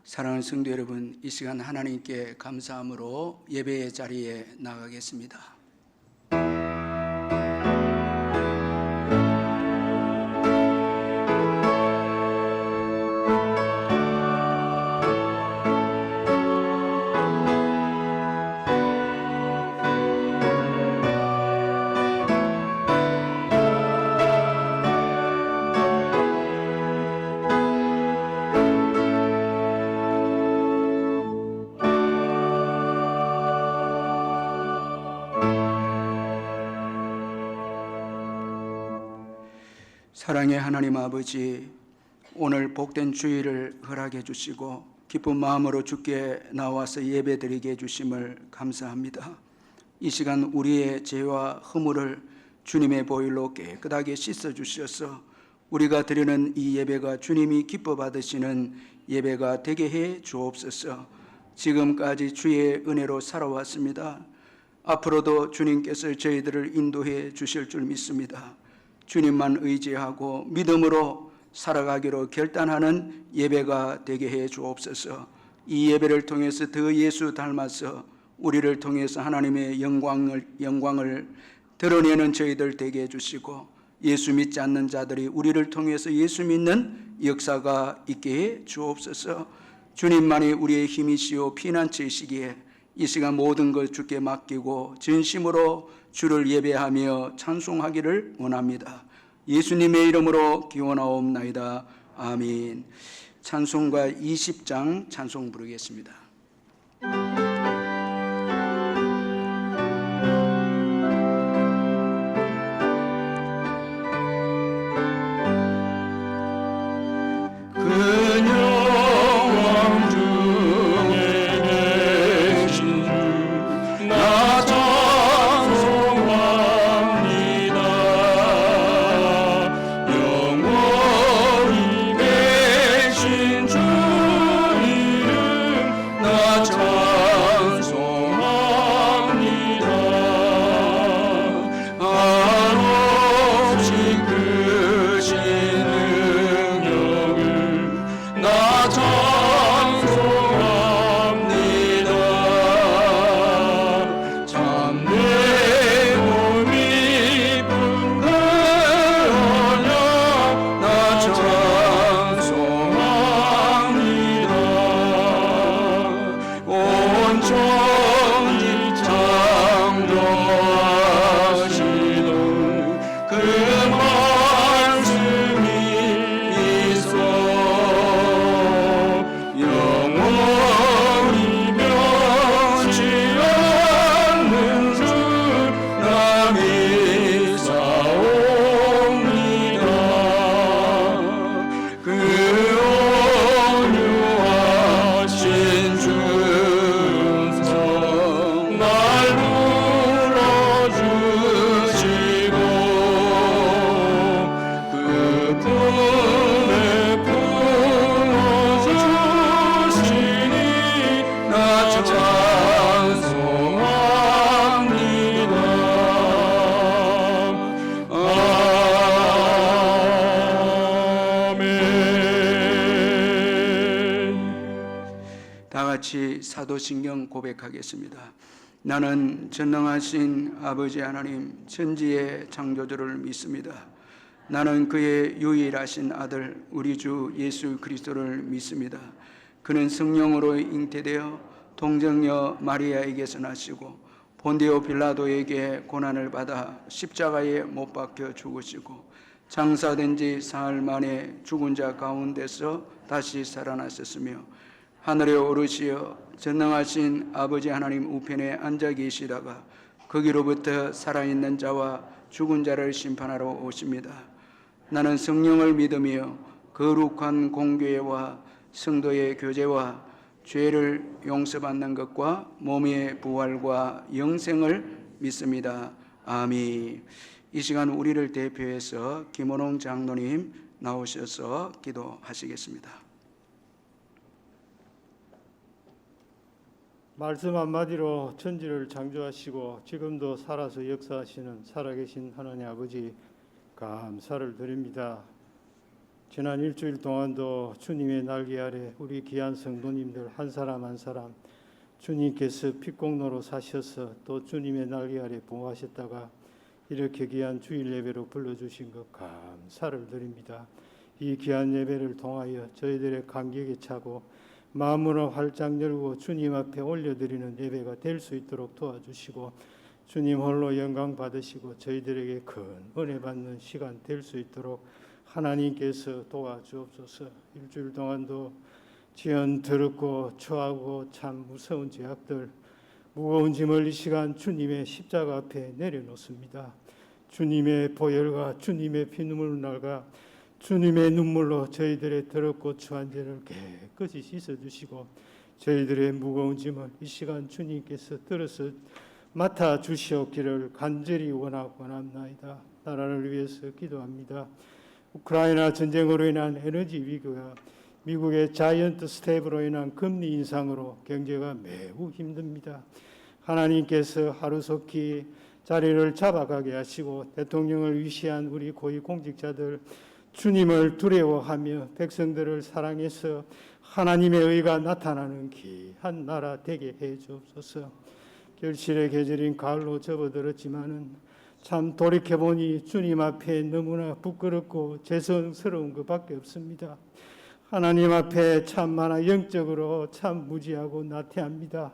사랑하는 성도 여러분, 이 시간 하나님께 감사함으로 예배의 자리에 나가겠습니다. 사랑의 하나님 아버지, 오늘 복된 주일을 허락해 주시고 기쁜 마음으로 주께 나와서 예배드리게 해주심을 감사합니다. 이 시간 우리의 죄와 허물을 주님의 보혈로 깨끗하게 씻어 주셔서 우리가 드리는 이 예배가 주님이 기뻐 받으시는 예배가 되게 해 주옵소서. 지금까지 주의 은혜로 살아왔습니다. 앞으로도 주님께서 저희들을 인도해 주실 줄 믿습니다. 주님만 의지하고 믿음으로 살아가기로 결단하는 예배가 되게 해 주옵소서. 이 예배를 통해서 더 예수 닮아서 우리를 통해서 하나님의 영광을 드러내는 저희들 되게 해주시고, 예수 믿지 않는 자들이 우리를 통해서 예수 믿는 역사가 있게 해 주옵소서. 주님만이 우리의 힘이시오 피난처이시기에 이 시간 모든 걸 주께 맡기고 진심으로 주를 예배하며 찬송하기를 원합니다. 예수님의 이름으로 기원하옵나이다. 아멘. 찬송가 20장 찬송 부르겠습니다. 사도신경 고백하겠습니다. 나는 전능하신 아버지 하나님 천지의 창조주를 믿습니다. 나는 그의 유일하신 아들 우리 주 예수 그리스도를 믿습니다. 그는 성령으로 잉태되어 동정녀 마리아에게서 나시고 본디오 빌라도에게 고난을 받아 십자가에 못 박혀 죽으시고 장사된 지 사흘 만에 죽은 자 가운데서 다시 살아나셨으며 하늘에 오르시어 전능하신 아버지 하나님 우편에 앉아 계시다가 거기로부터 살아있는 자와 죽은 자를 심판하러 오십니다. 나는 성령을 믿으며 거룩한 공교회와 성도의 교제와 죄를 용서받는 것과 몸의 부활과 영생을 믿습니다. 아멘. 이 시간 우리를 대표해서 김원홍 장로님 나오셔서 기도하시겠습니다. 말씀 한마디로 천지를 창조하시고 지금도 살아서 역사하시는 살아계신 하나님 아버지 감사를 드립니다. 지난 일주일 동안도 주님의 날개 아래 우리 귀한 성도님들 한 사람 한 사람 주님께서 핏공로로 사셔서 또 주님의 날개 아래 보호하셨다가 이렇게 귀한 주일 예배로 불러주신 것 감사를 드립니다. 이 귀한 예배를 통하여 저희들의 감격에 차고 마음으로 활짝 열고 주님 앞에 올려드리는 예배가 될 수 있도록 도와주시고 주님 홀로 영광 받으시고 저희들에게 큰 은혜 받는 시간 될 수 있도록 하나님께서 도와주옵소서. 일주일 동안도 지연 더럽고 추하고 참 무서운 죄악들 무거운 짐을 이 시간 주님의 십자가 앞에 내려놓습니다. 주님의 보혈과 주님의 피눈물 날과 주님의 눈물로 저희들의 더럽고 추한 죄를 깨끗이 씻어주시고 저희들의 무거운 짐을 이 시간 주님께서 들어서 맡아주시옵기를 간절히 원합나이다. 나라를 위해서 기도합니다. 우크라이나 전쟁으로 인한 에너지 위기가 미국의 자이언트 스텝으로 인한 금리 인상으로 경제가 매우 힘듭니다. 하나님께서 하루속히 자리를 잡아가게 하시고 대통령을 위시한 우리 고위 공직자들 주님을 두려워하며 백성들을 사랑해서 하나님의 의가 나타나는 귀한 나라 되게 해 주옵소서. 결실의 계절인 가을로 접어들었지만은 참 돌이켜보니 주님 앞에 너무나 부끄럽고 죄송스러운 것밖에 없습니다. 하나님 앞에 참 많아 영적으로 참 무지하고 나태합니다.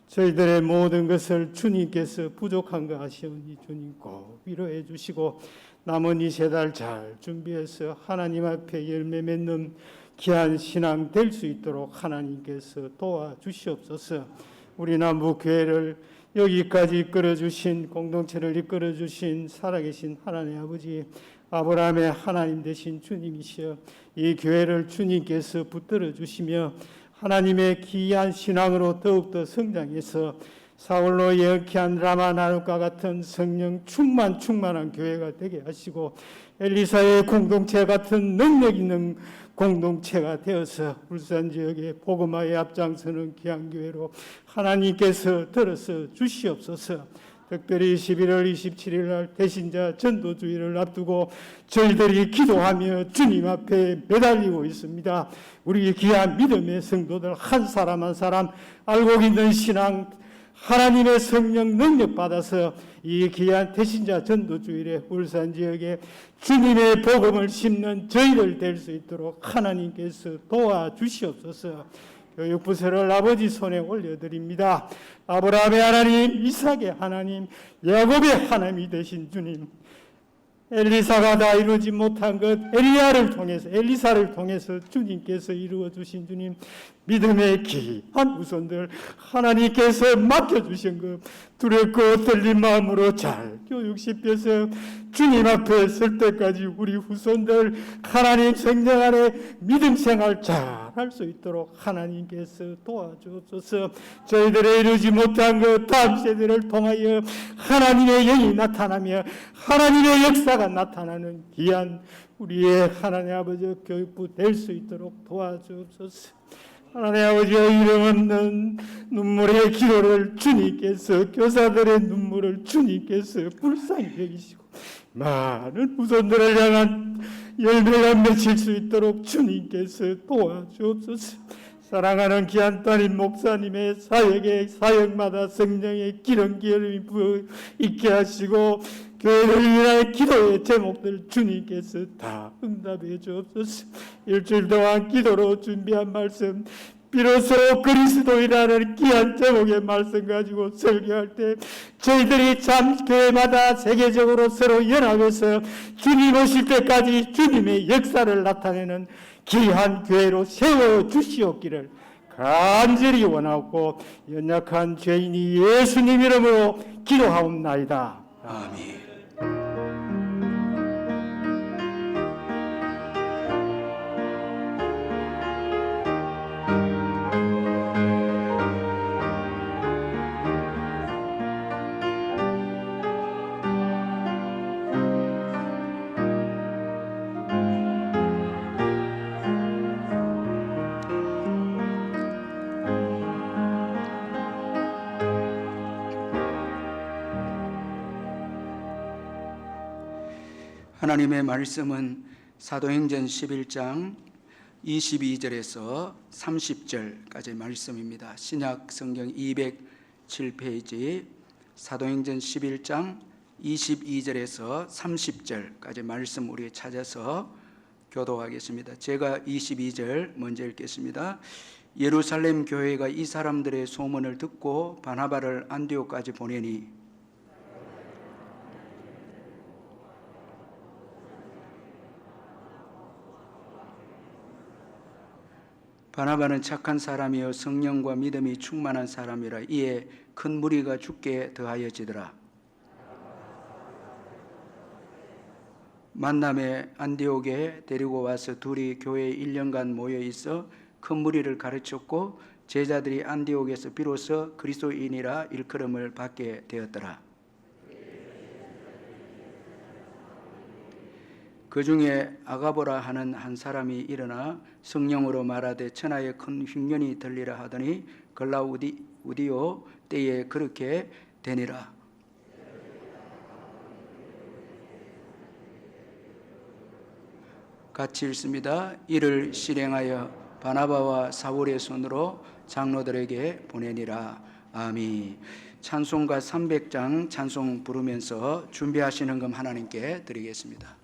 저희들의 모든 것을 주님께서 부족한 거 아시오니 주님 꼭 위로해 주시고 남은 이 세 달 잘 준비해서 하나님 앞에 열매 맺는 귀한 신앙 될 수 있도록 하나님께서 도와주시옵소서. 우리 남북교회를 여기까지 이끌어주신 공동체를 이끌어주신 살아계신 하나님 아버지 아브라함의 하나님 되신 주님이시여 이 교회를 주님께서 붙들어 주시며 하나님의 귀한 신앙으로 더욱더 성장해서 사울로 예언케한 라마나룻과 같은 성령 충만한 교회가 되게 하시고 엘리사의 공동체 같은 능력 있는 공동체가 되어서 울산 지역의 복음화에 앞장서는 귀한 교회로 하나님께서 들어서 주시옵소서. 특별히 11월 27일 날 대신자 전도주의를 앞두고 저희들이 기도하며 주님 앞에 매달리고 있습니다. 우리 귀한 믿음의 성도들 한 사람 한 사람 알고 있는 신앙 하나님의 성령 능력 받아서 이 귀한 대신자 전도주일에 울산 지역에 주님의 복음을 심는 저희들 될 수 있도록 하나님께서 도와주시옵소서. 교육부서를 아버지 손에 올려드립니다. 아브라함의 하나님, 이삭의 하나님, 야곱의 하나님이 되신 주님, 엘리사가 다 이루지 못한 것 엘리사를 통해서 주님께서 이루어 주신 주님, 믿음의 귀한 후손들 하나님께서 맡겨주신 것 두렵고 떨린 마음으로 잘 교육시켜서 주님 앞에 설 때까지 우리 후손들 하나님 성령 안에 믿음 생활 잘 할 수 있도록 하나님께서 도와주옵소서. 저희들의 이루지 못한 것 다음 세대를 통하여 하나님의 영이 나타나며 하나님의 역사가 나타나는 귀한 우리의 하나님 아버지 교육부 될 수 있도록 도와주옵소서. 하나님 아버지의 이름 없는 눈물의 기도를 주님께서 교사들의 눈물을 주님께서 불쌍히 여기시고 많은 후손들을 향한 열매가 맺힐 수 있도록 주님께서 도와주옵소서. 사랑하는 귀한 따님 목사님의 사역에 사역마다 성령의 기름이 있게 하시고 교회를 위한 기도의 제목들 주님께서 다 응답해 주옵소서. 일주일 동안 기도로 준비한 말씀 비로소 그리스도이라는 귀한 제목의 말씀 가지고 설교할 때 저희들이 참 교회마다 세계적으로 서로 연합해서 주님 오실 때까지 주님의 역사를 나타내는 귀한 교회로 세워주시옵기를 간절히 원하고 연약한 죄인이 예수님 이름으로 기도하옵나이다. 아멘. 하나님의 말씀은 사도행전 11장 22절에서 30절까지 말씀입니다. 신약 성경 207페이지 사도행전 11장 22절에서 30절까지 말씀 우리 찾아서 교독하겠습니다. 제가 22절 먼저 읽겠습니다. 예루살렘 교회가 이 사람들의 소문을 듣고 바나바를 안디옥까지 보내니 바나바는 착한 사람이요 성령과 믿음이 충만한 사람이라 이에 큰 무리가 죽게 더하여지더라. 만남에 안디옥에 데리고 와서 둘이 교회에 1년간 모여 있어 큰 무리를 가르쳤고 제자들이 안디옥에서 비로소 그리스도인이라 일컬음을 받게 되었더라. 그 중에 아가보라 하는 한 사람이 일어나 성령으로 말하되 천하에 큰 흉년이 들리라 하더니 글라우디오 때에 그렇게 되니라. 같이 읽습니다. 이를 실행하여 바나바와 사울의 손으로 장로들에게 보내니라. 아멘. 찬송가 300장 찬송 부르면서 준비하시는 금 하나님께 드리겠습니다.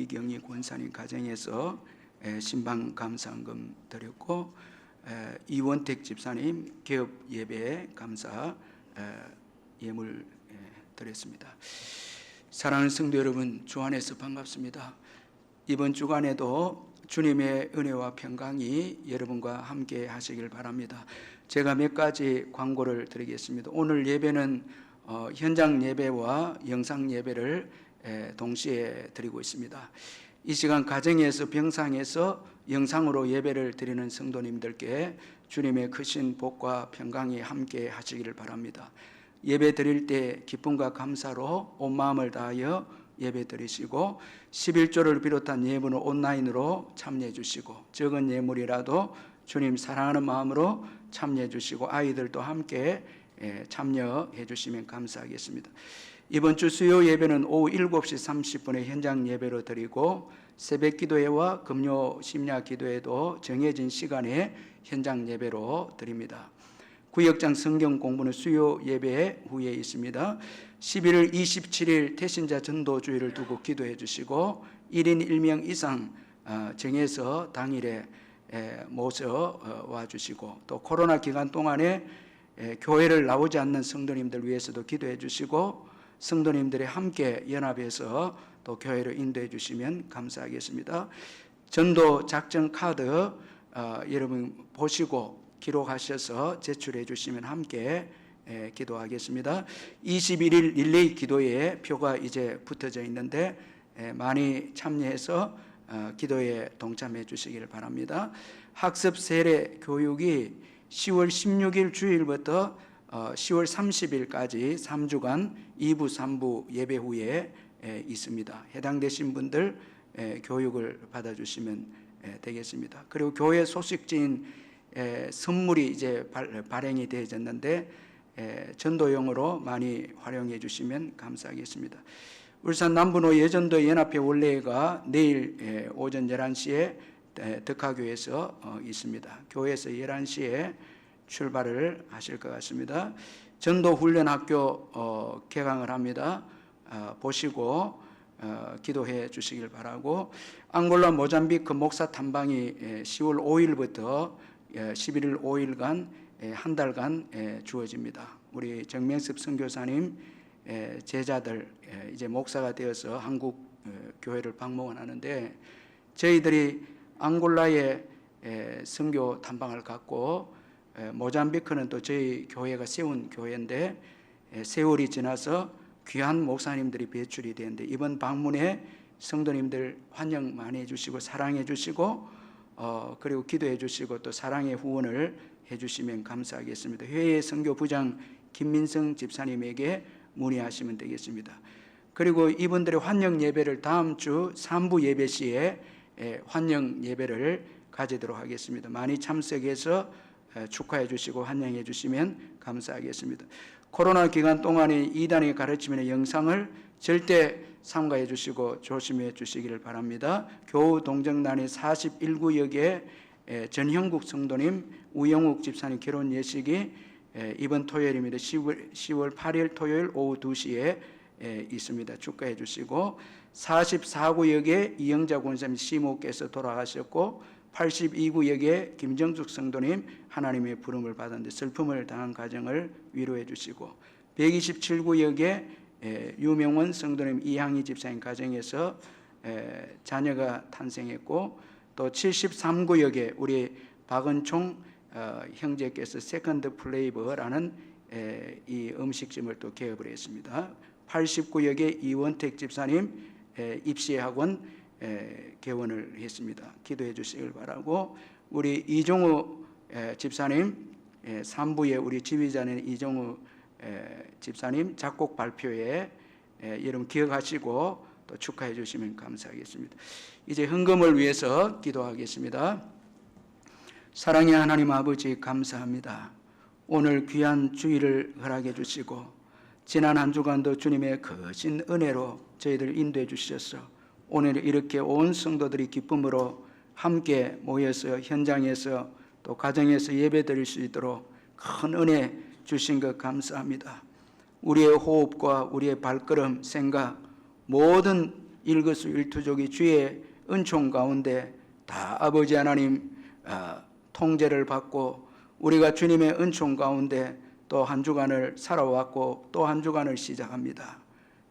이경희 권사님 가정에서 신방 감사헌금 드렸고 이원택 집사님 개업 예배 감사 예물 드렸습니다. 사랑하는 성도 여러분, 주 안에서 반갑습니다. 이번 주간에도 주님의 은혜와 평강이 여러분과 함께 하시길 바랍니다. 제가 몇 가지 광고를 드리겠습니다. 오늘 예배는 현장 예배와 영상 예배를 동시에 드리고 있습니다. 이 시간 가정에서 병상에서 영상으로 예배를 드리는 성도님들께 주님의 크신 복과 평강이 함께 하시기를 바랍니다. 예배 드릴 때 기쁨과 감사로 온 마음을 다하여 예배 드리시고 11조를 비롯한 예물은 온라인으로 참여해 주시고 적은 예물이라도 주님 사랑하는 마음으로 참여해 주시고 아이들도 함께 참여해 주시면 감사하겠습니다. 이번 주 수요 예배는 오후 7시 30분에 현장 예배로 드리고 새벽 기도회와 금요 심야 기도회도 정해진 시간에 현장 예배로 드립니다. 구역장 성경 공부는 수요 예배 후에 있습니다. 11월 27일 태신자 전도주의를 두고 기도해 주시고 1인 1명 이상 정해서 당일에 모셔 와 주시고 또 코로나 기간 동안에 교회를 나오지 않는 성도님들 위해서도 기도해 주시고 성도님들이 함께 연합해서 또 교회를 인도해 주시면 감사하겠습니다. 전도 작전 카드 여러분 보시고 기록하셔서 제출해 주시면 함께 기도하겠습니다. 21일 릴레이 기도에 표가 이제 붙어져 있는데 많이 참여해서 기도에 동참해 주시기를 바랍니다. 학습 세례 교육이 10월 16일 주일부터 10월 30일까지 3주간 2부 3부 예배 후에 있습니다. 해당되신 분들 교육을 받아주시면 되겠습니다. 그리고 교회 소식지인 선물이 이제 발행이 되어졌는데 전도용으로 많이 활용해 주시면 감사하겠습니다. 울산 남부노 예전도 연합회 원래가 내일 오전 11시에 덕화교회에서 있습니다. 교회에서 11시에 출발을 하실 것 같습니다. 전도훈련학교 개강을 합니다. 보시고 기도해 주시길 바라고 앙골라 모잠비크 목사 탐방이 10월 5일부터 11일 5일간 한 달간 주어집니다. 우리 정명섭 선교사님 제자들 이제 목사가 되어서 한국 교회를 방문하는데 저희들이 앙골라에 선교 탐방을 갔고 모잠비크는 또 저희 교회가 세운 교회인데 세월이 지나서 귀한 목사님들이 배출이 되는데 이번 방문에 성도님들 환영 많이 해주시고 사랑해 주시고 그리고 기도해 주시고 또 사랑의 후원을 해주시면 감사하겠습니다. 회의 선교부장 김민성 집사님에게 문의하시면 되겠습니다. 그리고 이분들의 환영 예배를 다음 주 3부 예배 시에 환영 예배를 가지도록 하겠습니다. 많이 참석해서 축하해 주시고 환영해 주시면 감사하겠습니다. 코로나 기간 동안에 이단이 가르치는 영상을 절대 삼가해 주시고 조심해 주시기를 바랍니다. 교우 동정단이 41구역에 전형국 성도님 우영욱 집사님 결혼 예식이 이번 토요일입니다. 10월 8일 토요일 오후 2시에 있습니다. 축하해 주시고 44구역에 이영자 권사님 시모께서 돌아가셨고 82구역에 김정숙 성도님 하나님의 부름을 받았는데 슬픔을 당한 가정을 위로해 주시고 127구역에 유명원 성도님 이향희 집사님 가정에서 자녀가 탄생했고 또 73구역에 우리 박은총 형제께서 세컨드 플레이버라는 이 음식점을 또 개업을 했습니다. 89역에 이원택 집사님 입시학원 개원을 했습니다. 기도해 주시길 바라고 우리 이종우 집사님 3부에 우리 지휘자는 이종우 집사님 작곡 발표회 여러분 기억하시고 또 축하해 주시면 감사하겠습니다. 이제 헌금을 위해서 기도하겠습니다. 사랑의 하나님 아버지 감사합니다. 오늘 귀한 주일을 허락해 주시고 지난 한 주간도 주님의 거신 은혜로 저희들 인도해 주셔서 오늘 이렇게 온 성도들이 기쁨으로 함께 모여서 현장에서 또 가정에서 예배 드릴 수 있도록 큰 은혜 주신 것 감사합니다. 우리의 호흡과 우리의 발걸음, 생각 모든 일거수일투족이 주의 은총 가운데 다 아버지 하나님 통제를 받고 우리가 주님의 은총 가운데 또 한 주간을 살아왔고 또 한 주간을 시작합니다.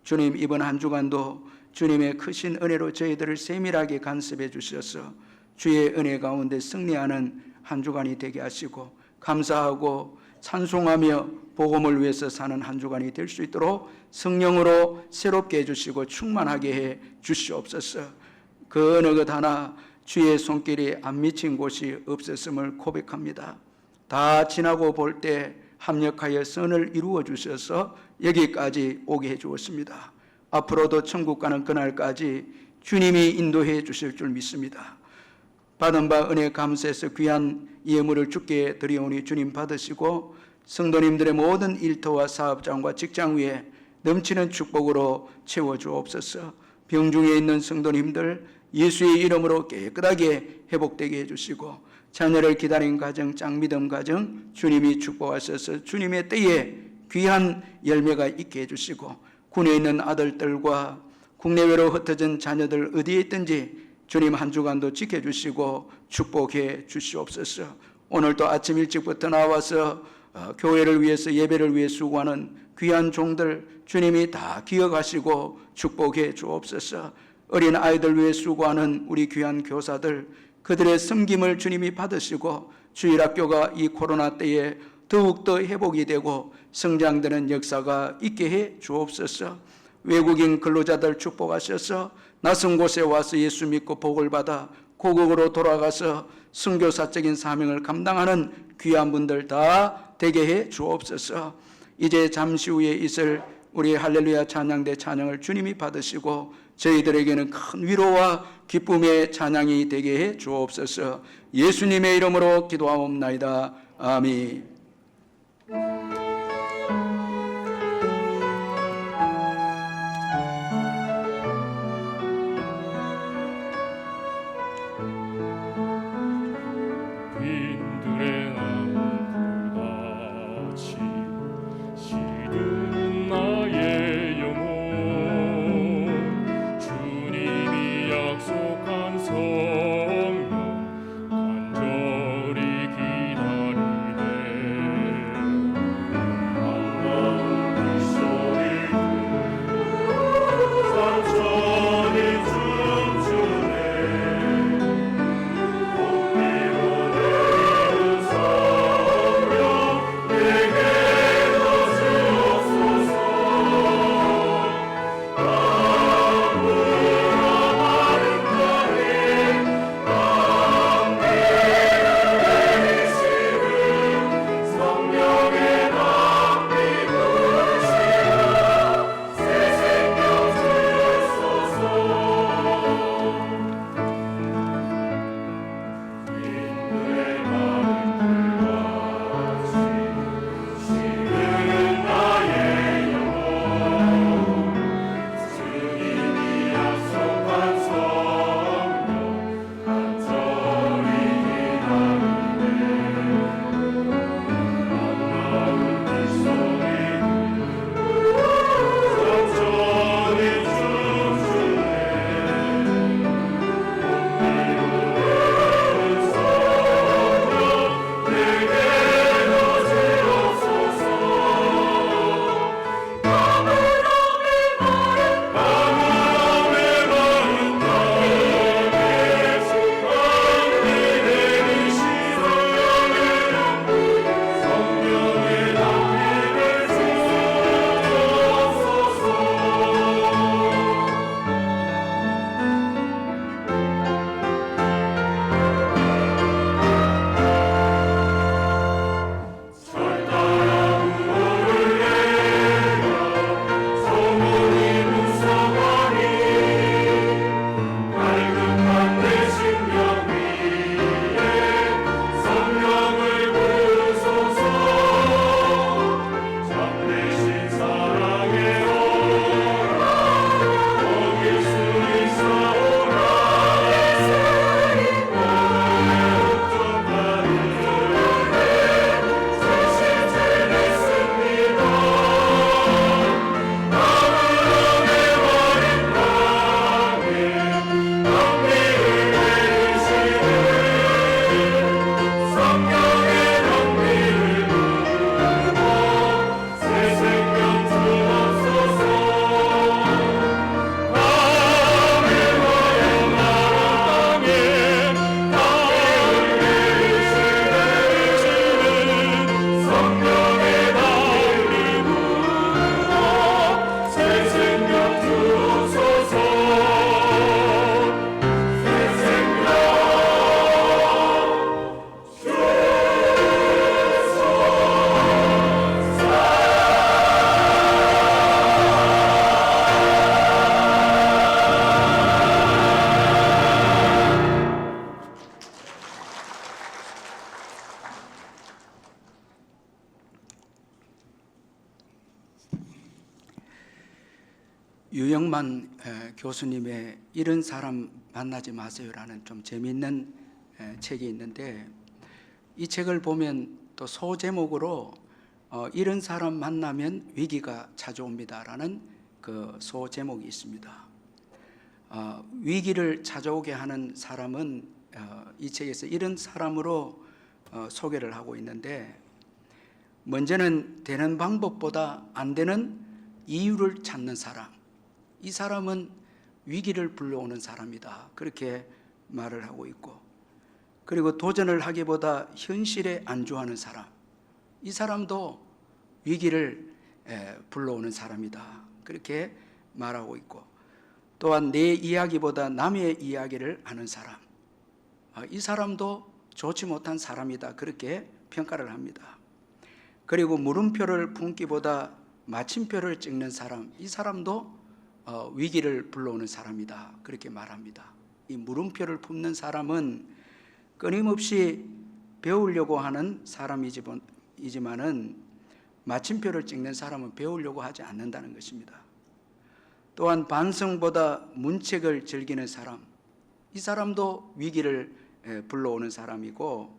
주님, 이번 한 주간도 주님의 크신 은혜로 저희들을 세밀하게 간섭해 주셔서 주의 은혜 가운데 승리하는 한 주간이 되게 하시고, 감사하고 찬송하며 복음을 위해서 사는 한 주간이 될 수 있도록 성령으로 새롭게 해주시고 충만하게 해 주시옵소서. 그 어느 것 하나 주의 손길이 안 미친 곳이 없었음을 고백합니다. 다 지나고 볼 때 합력하여 선을 이루어 주셔서 여기까지 오게 해 주었습니다. 앞으로도 천국 가는 그날까지 주님이 인도해 주실 줄 믿습니다. 받은 바 은혜 감사해서 귀한 예물을 주께 드리오니 주님 받으시고, 성도님들의 모든 일터와 사업장과 직장 위에 넘치는 축복으로 채워주옵소서. 병중에 있는 성도님들 예수의 이름으로 깨끗하게 회복되게 해주시고, 자녀를 기다린 가정, 짱믿음 가정 주님이 축복하셔서 주님의 때에 귀한 열매가 있게 해주시고, 군에 있는 아들들과 국내외로 흩어진 자녀들 어디에 있든지 주님 한 주간도 지켜주시고 축복해 주시옵소서. 오늘도 아침 일찍부터 나와서 교회를 위해서 예배를 위해 수고하는 귀한 종들 주님이 다 기억하시고 축복해 주옵소서. 어린 아이들 위해 수고하는 우리 귀한 교사들, 그들의 섬김을 주님이 받으시고 주일학교가 이 코로나 때에 더욱더 회복이 되고 성장되는 역사가 있게 해 주옵소서. 외국인 근로자들 축복하셔서 낯선 곳에 와서 예수 믿고 복을 받아 고국으로 돌아가서 선교사적인 사명을 감당하는 귀한 분들 다 되게 해 주옵소서. 이제 잠시 후에 있을 우리 할렐루야 찬양대 찬양을 주님이 받으시고 저희들에게는 큰 위로와 기쁨의 찬양이 되게 해 주옵소서. 예수님의 이름으로 기도하옵나이다. 아멘. 간절히 기다리네. 유영만 교수님의 이런 사람 만나지 마세요라는 좀 재미있는 책이 있는데, 이 책을 보면 또 소제목으로 이런 사람 만나면 위기가 찾아옵니다라는 그 소제목이 있습니다. 위기를 찾아오게 하는 사람은 이 책에서 이런 사람으로 소개를 하고 있는데, 먼저는 되는 방법보다 안 되는 이유를 찾는 사람, 이 사람은 위기를 불러오는 사람이다, 그렇게 말을 하고 있고, 그리고 도전을 하기보다 현실에 안주하는 사람, 이 사람도 위기를 불러오는 사람이다, 그렇게 말하고 있고, 또한 내 이야기보다 남의 이야기를 하는 사람, 이 사람도 좋지 못한 사람이다, 그렇게 평가를 합니다. 그리고 물음표를 품기보다 마침표를 찍는 사람, 이 사람도 위기를 불러오는 사람이다, 그렇게 말합니다. 이 물음표를 품는 사람은 끊임없이 배우려고 하는 사람이지만은 마침표를 찍는 사람은 배우려고 하지 않는다는 것입니다. 또한 반성보다 문책을 즐기는 사람, 이 사람도 위기를 불러오는 사람이고,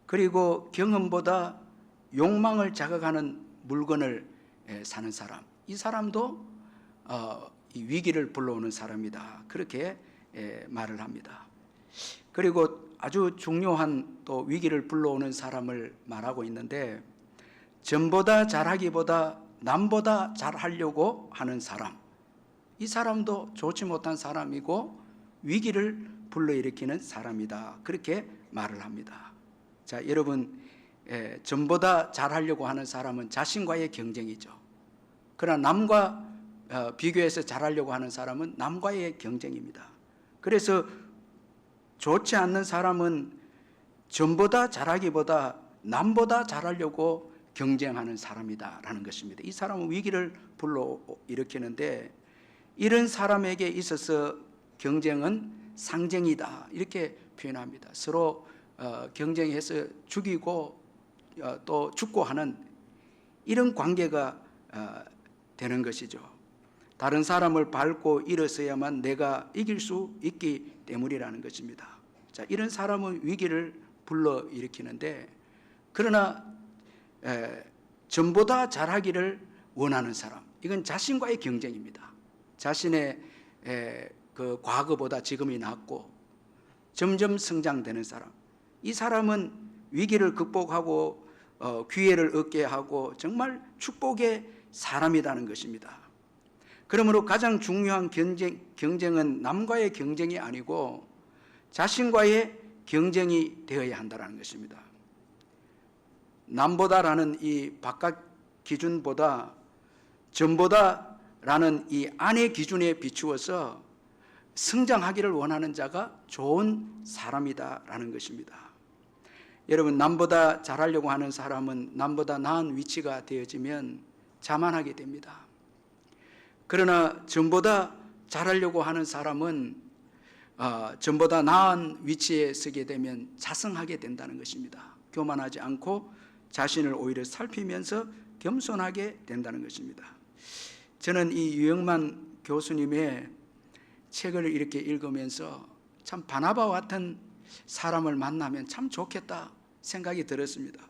그리고 경험보다 욕망을 자극하는 물건을 사는 사람, 이 사람도 이 위기를 불러오는 사람이다, 그렇게 말을 합니다. 그리고 아주 중요한 또 위기를 불러오는 사람을 말하고 있는데, 전보다 잘하기보다 남보다 잘하려고 하는 사람, 이 사람도 좋지 못한 사람이고 위기를 불러일으키는 사람이다, 그렇게 말을 합니다. 자, 여러분, 전보다 잘하려고 하는 사람은 자신과의 경쟁이죠. 그러나 남과 비교해서 잘하려고 하는 사람은 남과의 경쟁입니다. 그래서 좋지 않는 사람은 전보다 잘하기보다 남보다 잘하려고 경쟁하는 사람이다라는 것입니다. 이 사람은 위기를 불러일으키는데, 이런 사람에게 있어서 경쟁은 상쟁이다, 이렇게 표현합니다. 서로 경쟁해서 죽이고 또 죽고 하는 이런 관계가 되는 것이죠. 다른 사람을 밟고 일어서야만 내가 이길 수 있기 때문이라는 것입니다. 자, 이런 사람은 위기를 불러일으키는데, 그러나 전보다 잘하기를 원하는 사람, 이건 자신과의 경쟁입니다. 자신의 그 과거보다 지금이 낫고 점점 성장되는 사람, 이 사람은 위기를 극복하고 기회를 얻게 하고 정말 축복의 사람이라는 것입니다. 그러므로 가장 중요한 경쟁은 남과의 경쟁이 아니고 자신과의 경쟁이 되어야 한다는 것입니다. 남보다라는 이 바깥 기준보다 전보다라는 이 안의 기준에 비추어서 성장하기를 원하는 자가 좋은 사람이다라는 것입니다. 여러분, 남보다 잘하려고 하는 사람은 남보다 나은 위치가 되어지면 자만하게 됩니다. 그러나 전보다 잘하려고 하는 사람은 전보다 나은 위치에 서게 되면 자성하게 된다는 것입니다. 교만하지 않고 자신을 오히려 살피면서 겸손하게 된다는 것입니다. 저는 이 유영만 교수님의 책을 이렇게 읽으면서 참 바나바와 같은 사람을 만나면 참 좋겠다 생각이 들었습니다.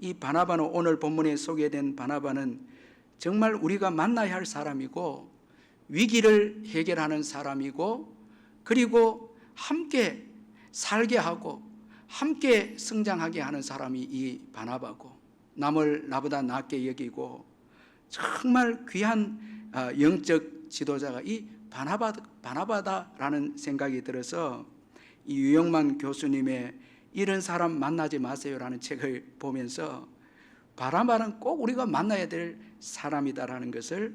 이 바나바는, 오늘 본문에 소개된 바나바는 정말 우리가 만나야 할 사람이고 위기를 해결하는 사람이고, 그리고 함께 살게 하고 함께 성장하게 하는 사람이 이 바나바고, 남을 나보다 낫게 여기고 정말 귀한 영적 지도자가 이 바나바다라는 생각이 들어서 이 유영만 교수님의 이런 사람 만나지 마세요라는 책을 보면서 바나바는 꼭 우리가 만나야 될 사람이다라는 것을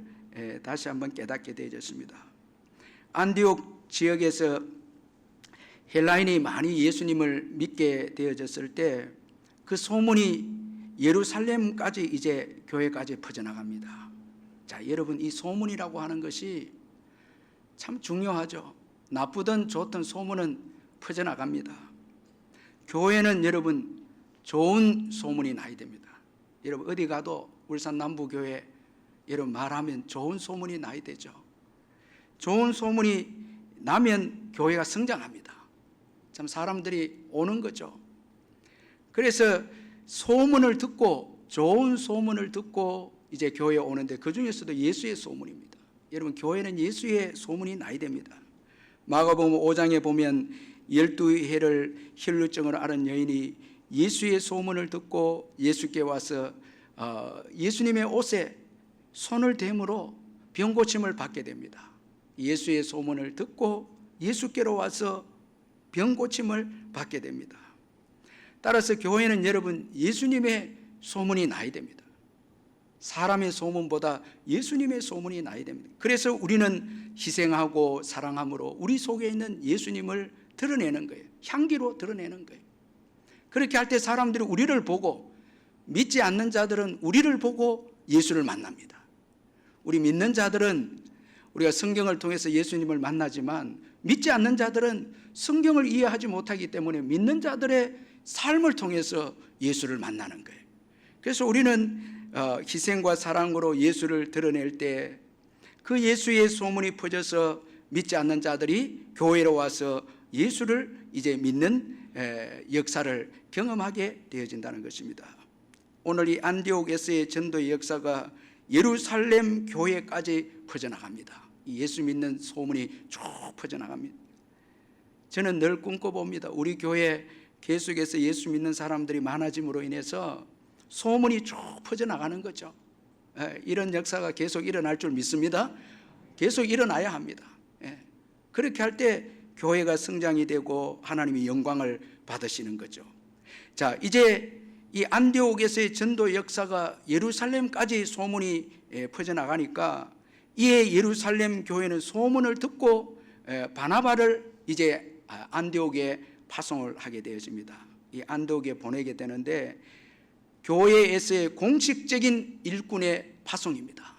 다시 한번 깨닫게 되어졌습니다. 안디옥 지역에서 헬라인이 많이 예수님을 믿게 되어졌을 때 그 소문이 예루살렘까지, 이제 교회까지 퍼져나갑니다. 자, 여러분, 이 소문이라고 하는 것이 참 중요하죠. 나쁘든 좋든 소문은 퍼져나갑니다. 교회는 여러분 좋은 소문이 나야 됩니다. 여러분 어디 가도 울산 남부교회 여러분 말하면 좋은 소문이 나야 되죠. 좋은 소문이 나면 교회가 성장합니다. 참 사람들이 오는 거죠. 그래서 소문을 듣고, 좋은 소문을 듣고 이제 교회에 오는데, 그 중에서도 예수의 소문입니다. 여러분, 교회는 예수의 소문이 나야 됩니다. 마가복음 5장에 보면 12해를 혈루증을 앓은 여인이 예수의 소문을 듣고 예수께 와서 예수님의 옷에 손을 대므로 병 고침을 받게 됩니다. 예수의 소문을 듣고 예수께로 와서 병 고침을 받게 됩니다. 따라서 교회는 여러분, 예수님의 소문이 나야 됩니다. 사람의 소문보다 예수님의 소문이 나야 됩니다. 그래서 우리는 희생하고 사랑함으로 우리 속에 있는 예수님을 드러내는 거예요. 향기로 드러내는 거예요. 그렇게 할 때 사람들이 우리를 보고, 믿지 않는 자들은 우리를 보고 예수를 만납니다. 우리 믿는 자들은 우리가 성경을 통해서 예수님을 만나지만, 믿지 않는 자들은 성경을 이해하지 못하기 때문에 믿는 자들의 삶을 통해서 예수를 만나는 거예요. 그래서 우리는 희생과 사랑으로 예수를 드러낼 때 그 예수의 소문이 퍼져서 믿지 않는 자들이 교회로 와서 예수를 이제 믿는 역사를 경험하게 되어진다는 것입니다. 오늘 이 안디옥에서의 전도의 역사가 예루살렘 교회까지 퍼져나갑니다. 예수 믿는 소문이 쭉 퍼져나갑니다. 저는 늘 꿈꿔봅니다. 우리 교회 계속해서 예수 믿는 사람들이 많아짐으로 인해서 소문이 쭉 퍼져나가는 거죠. 이런 역사가 계속 일어날 줄 믿습니다. 계속 일어나야 합니다. 그렇게 할 때 교회가 성장이 되고 하나님이 영광을 받으시는 거죠. 자, 이제 이 안디옥에서의 전도 역사가 예루살렘까지 소문이 퍼져나가니까, 이에 예루살렘 교회는 소문을 듣고 바나바를 이제 안디옥에 파송을 하게 되어집니다. 이 안디옥에 보내게 되는데, 교회에서의 공식적인 일꾼의 파송입니다.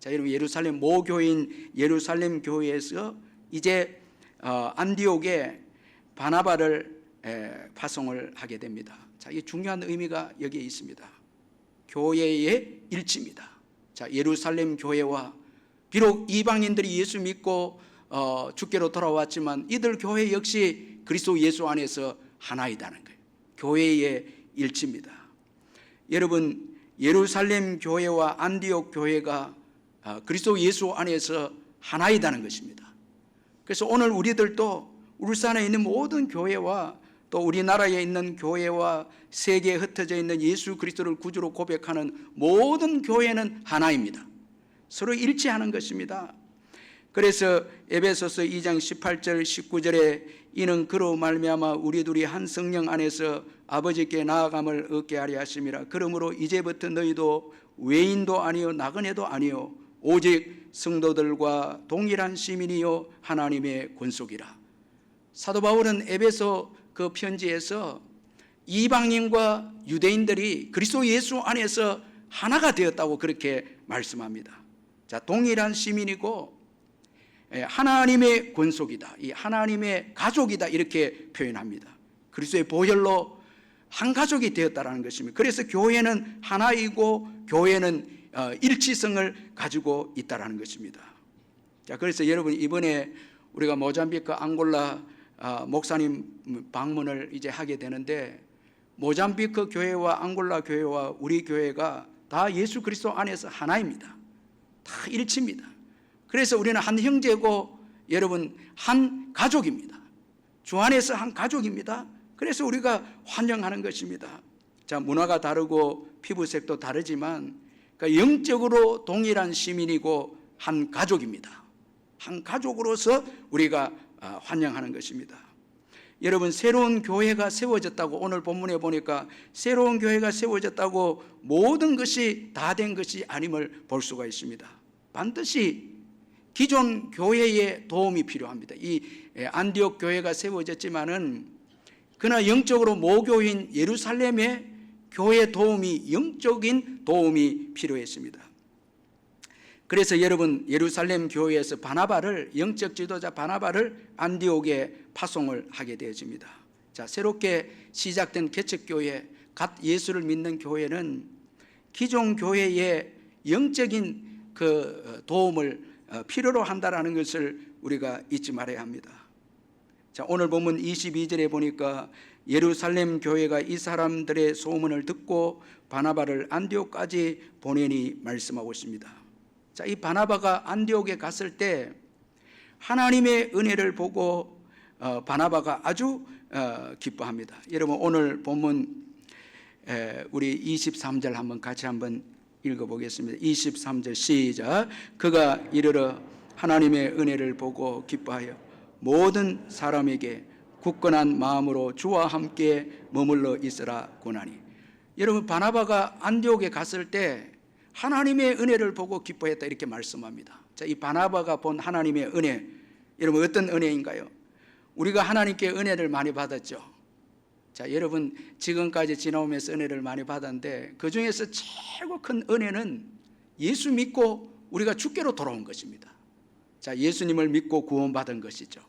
자, 여러분, 예루살렘 모교인 예루살렘 교회에서 이제 안디옥에 바나바를 파송을 하게 됩니다. 자, 이 중요한 의미가 여기에 있습니다. 교회의 일치입니다. 자, 예루살렘 교회와, 비록 이방인들이 예수 믿고 주께로 돌아왔지만 이들 교회 역시 그리스도 예수 안에서 하나이다는 거예요. 교회의 일치입니다. 여러분, 예루살렘 교회와 안디옥 교회가 그리스도 예수 안에서 하나이다는 것입니다. 그래서 오늘 우리들도 울산에 있는 모든 교회와 또 우리나라에 있는 교회와 세계에 흩어져 있는 예수 그리스도를 구주로 고백하는 모든 교회는 하나입니다. 서로 일치하는 것입니다. 그래서 에베소서 2장 18절 19절에 이는 그로 말미암아 우리 둘이 한 성령 안에서 아버지께 나아감을 얻게 하려 하심이라. 그러므로 이제부터 너희도 외인도 아니요 나그네도 아니요 오직 성도들과 동일한 시민이요 하나님의 권속이라. 사도 바울은 에베소 그 편지에서 이방인과 유대인들이 그리스도 예수 안에서 하나가 되었다고 그렇게 말씀합니다. 자, 동일한 시민이고 하나님의 권속이다, 이 하나님의 가족이다, 이렇게 표현합니다. 그리스도의 보혈로 한 가족이 되었다라는 것입니다. 그래서 교회는 하나이고 교회는 일치성을 가지고 있다라는 것입니다. 자, 그래서 여러분, 이번에 우리가 모잠비크 앙골라 목사님 방문을 이제 하게 되는데, 모잠비크 교회와 앙골라 교회와 우리 교회가 다 예수 그리스도 안에서 하나입니다. 다 일치입니다. 그래서 우리는 한 형제고 여러분 한 가족입니다. 주 안에서 한 가족입니다. 그래서 우리가 환영하는 것입니다. 자, 문화가 다르고 피부색도 다르지만 그러니까 영적으로 동일한 시민이고 한 가족입니다. 한 가족으로서 우리가 환영하는 것입니다. 여러분, 새로운 교회가 세워졌다고, 오늘 본문에 보니까 새로운 교회가 세워졌다고 모든 것이 다 된 것이 아님을 볼 수가 있습니다. 반드시 기존 교회의 도움이 필요합니다. 이 안디옥 교회가 세워졌지만은 그러나 영적으로 모교인 예루살렘의 교회 도움이, 영적인 도움이 필요했습니다. 그래서 여러분, 예루살렘 교회에서 바나바를, 영적 지도자 바나바를 안디옥에 파송을 하게 되어집니다. 자, 새롭게 시작된 개척교회, 갓 예수를 믿는 교회는 기존 교회의 영적인 그 도움을 필요로 한다라는 것을 우리가 잊지 말아야 합니다. 자, 오늘 본문 22절에 보니까 예루살렘 교회가 이 사람들의 소문을 듣고 바나바를 안디옥까지 보내니 말씀하고 있습니다. 자, 이 바나바가 안디옥에 갔을 때 하나님의 은혜를 보고 바나바가 아주 기뻐합니다. 여러분 오늘 본문 우리 23절 한번 같이 한번 읽어보겠습니다. 23절 시작. 그가 이르러 하나님의 은혜를 보고 기뻐하여 모든 사람에게 굳건한 마음으로 주와 함께 머물러 있으라 고나니. 여러분 바나바가 안디옥에 갔을 때 하나님의 은혜를 보고 기뻐했다 이렇게 말씀합니다. 자, 이 바나바가 본 하나님의 은혜, 여러분 어떤 은혜인가요? 우리가 하나님께 은혜를 많이 받았죠. 자, 여러분 지금까지 지나오면서 은혜를 많이 받았는데 그 중에서 최고 큰 은혜는 예수 믿고 우리가 주께로 돌아온 것입니다. 자, 예수님을 믿고 구원받은 것이죠.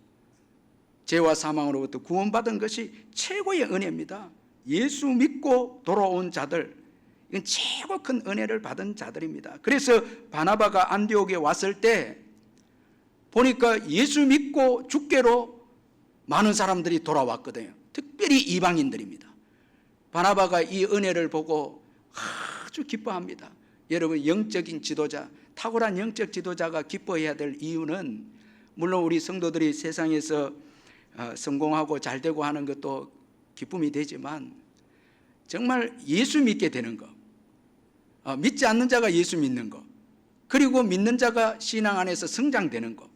죄와 사망으로부터 구원받은 것이 최고의 은혜입니다. 예수 믿고 돌아온 자들, 이건 최고 큰 은혜를 받은 자들입니다. 그래서 바나바가 안디옥에 왔을 때 보니까 예수 믿고 주께로 많은 사람들이 돌아왔거든요. 특별히 이방인들입니다. 바나바가 이 은혜를 보고 아주 기뻐합니다. 여러분 영적인 지도자, 탁월한 영적 지도자가 기뻐해야 될 이유는 물론 우리 성도들이 세상에서 성공하고 잘되고 하는 것도 기쁨이 되지만 정말 예수 믿게 되는 것, 믿지 않는 자가 예수 믿는 것, 그리고 믿는 자가 신앙 안에서 성장되는 것,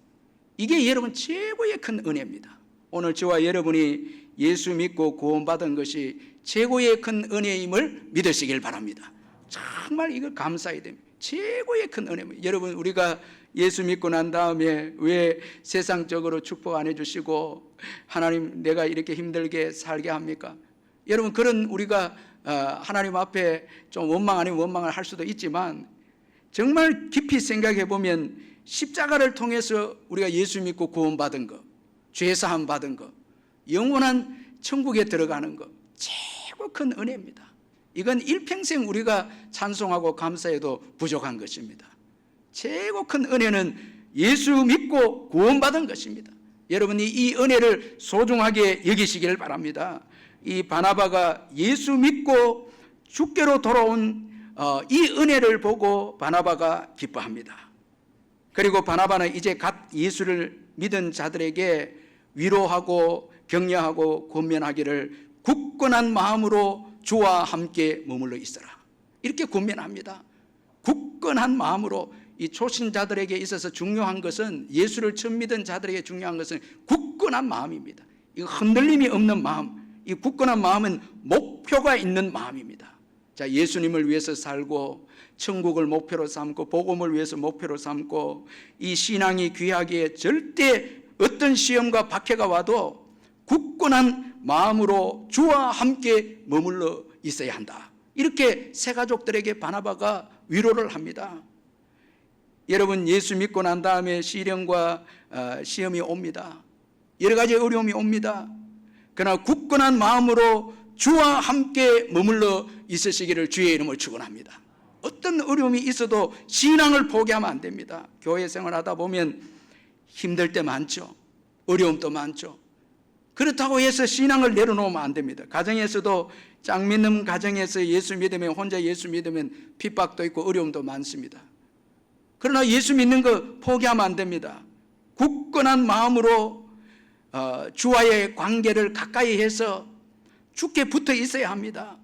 이게 여러분 최고의 큰 은혜입니다. 오늘 저와 여러분이 예수 믿고 구원받은 것이 최고의 큰 은혜임을 믿으시길 바랍니다. 정말 이걸 감사해야 됩니다. 최고의 큰 은혜입니다. 여러분 우리가 예수 믿고 난 다음에 왜 세상적으로 축복 안 해주시고 하나님 내가 이렇게 힘들게 살게 합니까? 여러분 그런 우리가 하나님 앞에 좀 원망 아니면 원망을 할 수도 있지만 정말 깊이 생각해 보면 십자가를 통해서 우리가 예수 믿고 구원받은 것, 죄사함 받은 것, 영원한 천국에 들어가는 것, 최고 큰 은혜입니다. 이건 일평생 우리가 찬송하고 감사해도 부족한 것입니다. 최고 큰 은혜는 예수 믿고 구원받은 것입니다. 여러분이 이 은혜를 소중하게 여기시길 바랍니다. 이 바나바가 예수 믿고 주께로 돌아온 이 은혜를 보고 바나바가 기뻐합니다. 그리고 바나바는 이제 갓 예수를 믿은 자들에게 위로하고 격려하고 권면하기를 굳건한 마음으로 주와 함께 머물러 있어라 이렇게 권면합니다. 굳건한 마음으로. 이 초신자들에게 있어서 중요한 것은, 예수를 처음 믿은 자들에게 중요한 것은 굳건한 마음입니다. 이 흔들림이 없는 마음, 이 굳건한 마음은 목표가 있는 마음입니다. 자, 예수님을 위해서 살고 천국을 목표로 삼고 복음을 위해서 목표로 삼고 이 신앙이 귀하기에 절대 어떤 시험과 박해가 와도 굳건한 마음으로 주와 함께 머물러 있어야 한다. 이렇게 새 가족들에게 바나바가 위로를 합니다. 여러분 예수 믿고 난 다음에 시련과 시험이 옵니다. 여러 가지 어려움이 옵니다. 그러나 굳건한 마음으로 주와 함께 머물러 있으시기를 주의 이름으로 축원합니다. 어떤 어려움이 있어도 신앙을 포기하면 안 됩니다. 교회 생활하다 보면 힘들 때 많죠. 어려움도 많죠. 그렇다고 해서 신앙을 내려놓으면 안 됩니다. 가정에서도 짝 믿는 가정에서 예수 믿으면, 혼자 예수 믿으면 핍박도 있고 어려움도 많습니다. 그러나 예수 믿는 거 포기하면 안 됩니다. 굳건한 마음으로 주와의 관계를 가까이 해서 주께 붙어 있어야 합니다.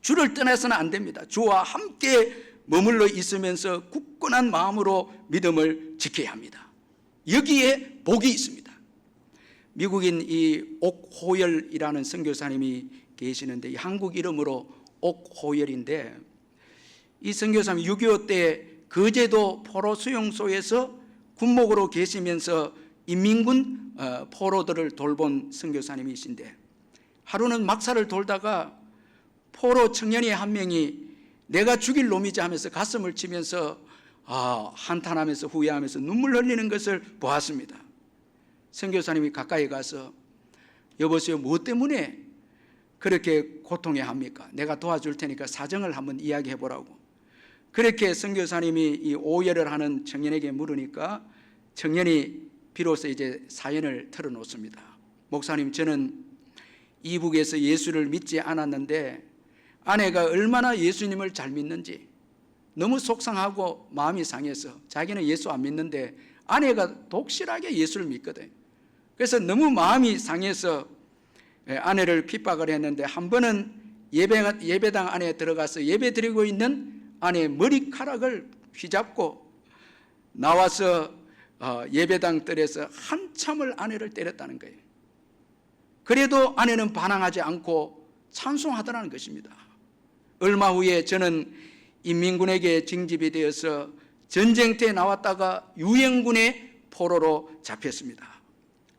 주를 떠나서는 안 됩니다. 주와 함께 머물러 있으면서 굳건한 마음으로 믿음을 지켜야 합니다. 여기에 복이 있습니다. 미국인 이 옥호열이라는 선교사님이 계시는데, 이 한국 이름으로 옥호열인데, 이 선교사님 6.25 때 거제도 포로 수용소에서 군목으로 계시면서 인민군 포로들을 돌본 선교사님이신데, 하루는 막사를 돌다가 포로 청년이 한 명이 내가 죽일 놈이지 하면서 가슴을 치면서 한탄하면서 후회하면서 눈물 흘리는 것을 보았습니다. 선교사님이 가까이 가서 여보세요, 무엇 때문에 그렇게 고통해 합니까? 내가 도와줄 테니까 사정을 한번 이야기해 보라고. 그렇게 선교사님이 이 오열을 하는 청년에게 물으니까 청년이 비로소 이제 사연을 털어놓습니다. 목사님, 저는 이북에서 예수를 믿지 않았는데 아내가 얼마나 예수님을 잘 믿는지 너무 속상하고 마음이 상해서, 자기는 예수 안 믿는데 아내가 독실하게 예수를 믿거든. 그래서 너무 마음이 상해서 아내를 핍박을 했는데, 한 번은 예배당 안에 들어가서 예배 드리고 있는 아내의 머리카락을 휘잡고 나와서 예배당 뜰에서 한참을 아내를 때렸다는 거예요. 그래도 아내는 반항하지 않고 찬송하더라는 것입니다. 얼마 후에 저는 인민군에게 징집이 되어서 전쟁터에 나왔다가 유엔군의 포로로 잡혔습니다.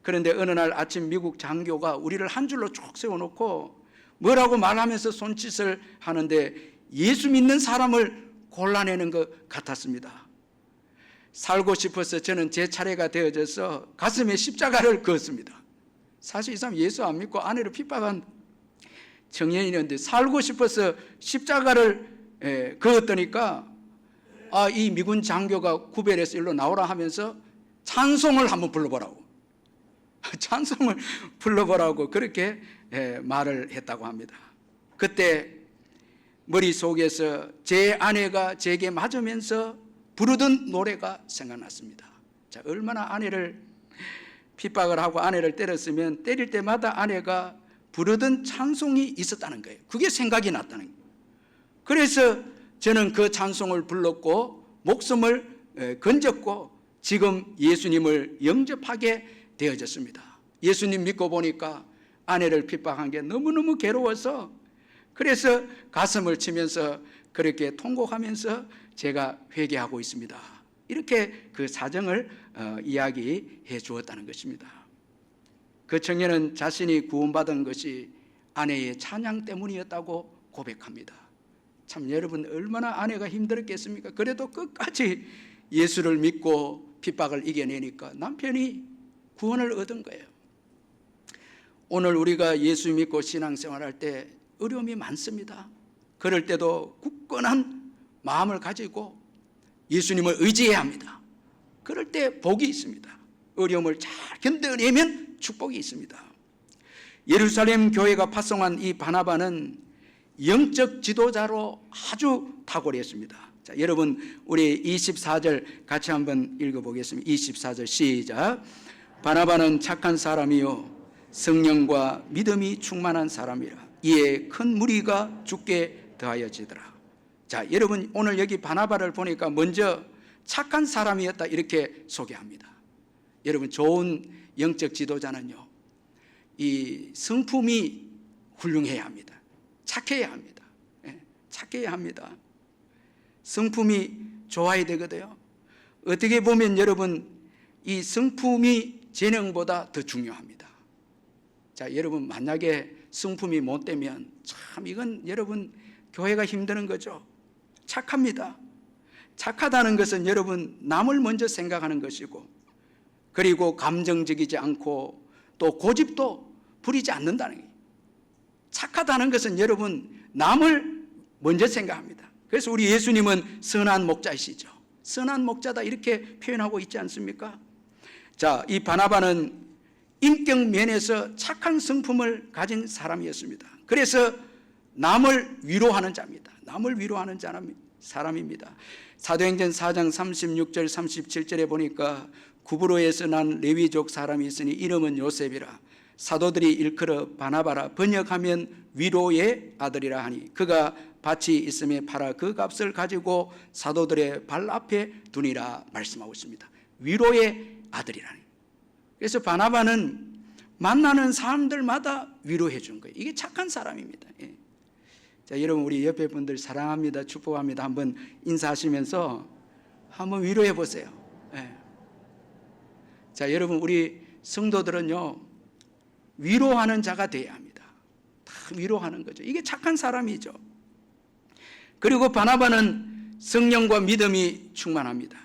그런데 어느 날 아침 미국 장교가 우리를 한 줄로 쭉 세워놓고 뭐라고 말하면서 손짓을 하는데 예수 믿는 사람을 골라내는 것 같았습니다. 살고 싶어서 저는 제 차례가 되어져서 가슴에 십자가를 그었습니다. 사실 이 사람 예수 안 믿고 아내를 핍박한 청년이었는데 살고 싶어서 십자가를 그었더니까 이 미군 장교가 구별해서 일로 나오라 하면서 찬송을 한번 불러보라고 찬송을 불러보라고 그렇게 말을 했다고 합니다. 그때 머릿속에서 제 아내가 제게 맞으면서 부르던 노래가 생각났습니다. 자, 얼마나 아내를 핍박을 하고 아내를 때렸으면 때릴 때마다 아내가 부르던 찬송이 있었다는 거예요. 그게 생각이 났다는 거예요. 그래서 저는 그 찬송을 불렀고 목숨을 건졌고 지금 예수님을 영접하게 되어졌습니다. 예수님 믿고 보니까 아내를 핍박한 게 너무너무 괴로워서 그래서 가슴을 치면서 그렇게 통곡하면서 제가 회개하고 있습니다. 이렇게 그 사정을 이야기해 주었다는 것입니다. 그 청년은 자신이 구원받은 것이 아내의 찬양 때문이었다고 고백합니다. 참 여러분, 얼마나 아내가 힘들었겠습니까? 그래도 끝까지 예수를 믿고 핍박을 이겨내니까 남편이 구원을 얻은 거예요. 오늘 우리가 예수 믿고 신앙생활할 때 어려움이 많습니다. 그럴 때도 굳건한 마음을 가지고 예수님을 의지해야 합니다. 그럴 때 복이 있습니다. 어려움을 잘 견뎌내면 축복이 있습니다. 예루살렘 교회가 파송한 이 바나바는 영적 지도자로 아주 탁월했습니다. 자, 여러분 우리 24절 같이 한번 읽어보겠습니다. 24절 시작. 바나바는 착한 사람이요 성령과 믿음이 충만한 사람이라 이에 큰 무리가 죽게 더하여지더라. 자, 여러분 오늘 여기 바나바를 보니까 먼저 착한 사람이었다 이렇게 소개합니다. 여러분, 좋은 영적 지도자는요 이 성품이 훌륭해야 합니다. 착해야 합니다. 착해야 합니다. 성품이 좋아야 되거든요. 어떻게 보면 여러분 이 성품이 재능보다 더 중요합니다. 자, 여러분 만약에 성품이 못 되면 참 이건 여러분 교회가 힘드는 거죠. 착합니다. 착하다는 것은 여러분 남을 먼저 생각하는 것이고 그리고 감정적이지 않고 또 고집도 부리지 않는다는 거예요. 착하다는 것은 여러분 남을 먼저 생각합니다. 그래서 우리 예수님은 선한 목자이시죠. 선한 목자다 이렇게 표현하고 있지 않습니까? 자, 이 바나바는 인격 면에서 착한 성품을 가진 사람이었습니다. 그래서 남을 위로하는 자입니다. 남을 위로하는 사람입니다. 사도행전 4장 36절 37절에 보니까 구브로에서 난 레위족 사람이 있으니 이름은 요셉이라 사도들이 일컬어 바나바라 번역하면 위로의 아들이라 하니 그가 밭이 있음에 팔아 그 값을 가지고 사도들의 발 앞에 두니라 말씀하고 있습니다. 위로의 아들이라니. 그래서 바나바는 만나는 사람들마다 위로해 준 거예요. 이게 착한 사람입니다. 예. 자, 여러분 우리 옆에 분들 사랑합니다, 축복합니다 한번 인사하시면서 한번 위로해 보세요. 예. 자, 여러분 우리 성도들은요 위로하는 자가 돼야 합니다. 다 위로하는 거죠. 이게 착한 사람이죠. 그리고 바나바는 성령과 믿음이 충만합니다.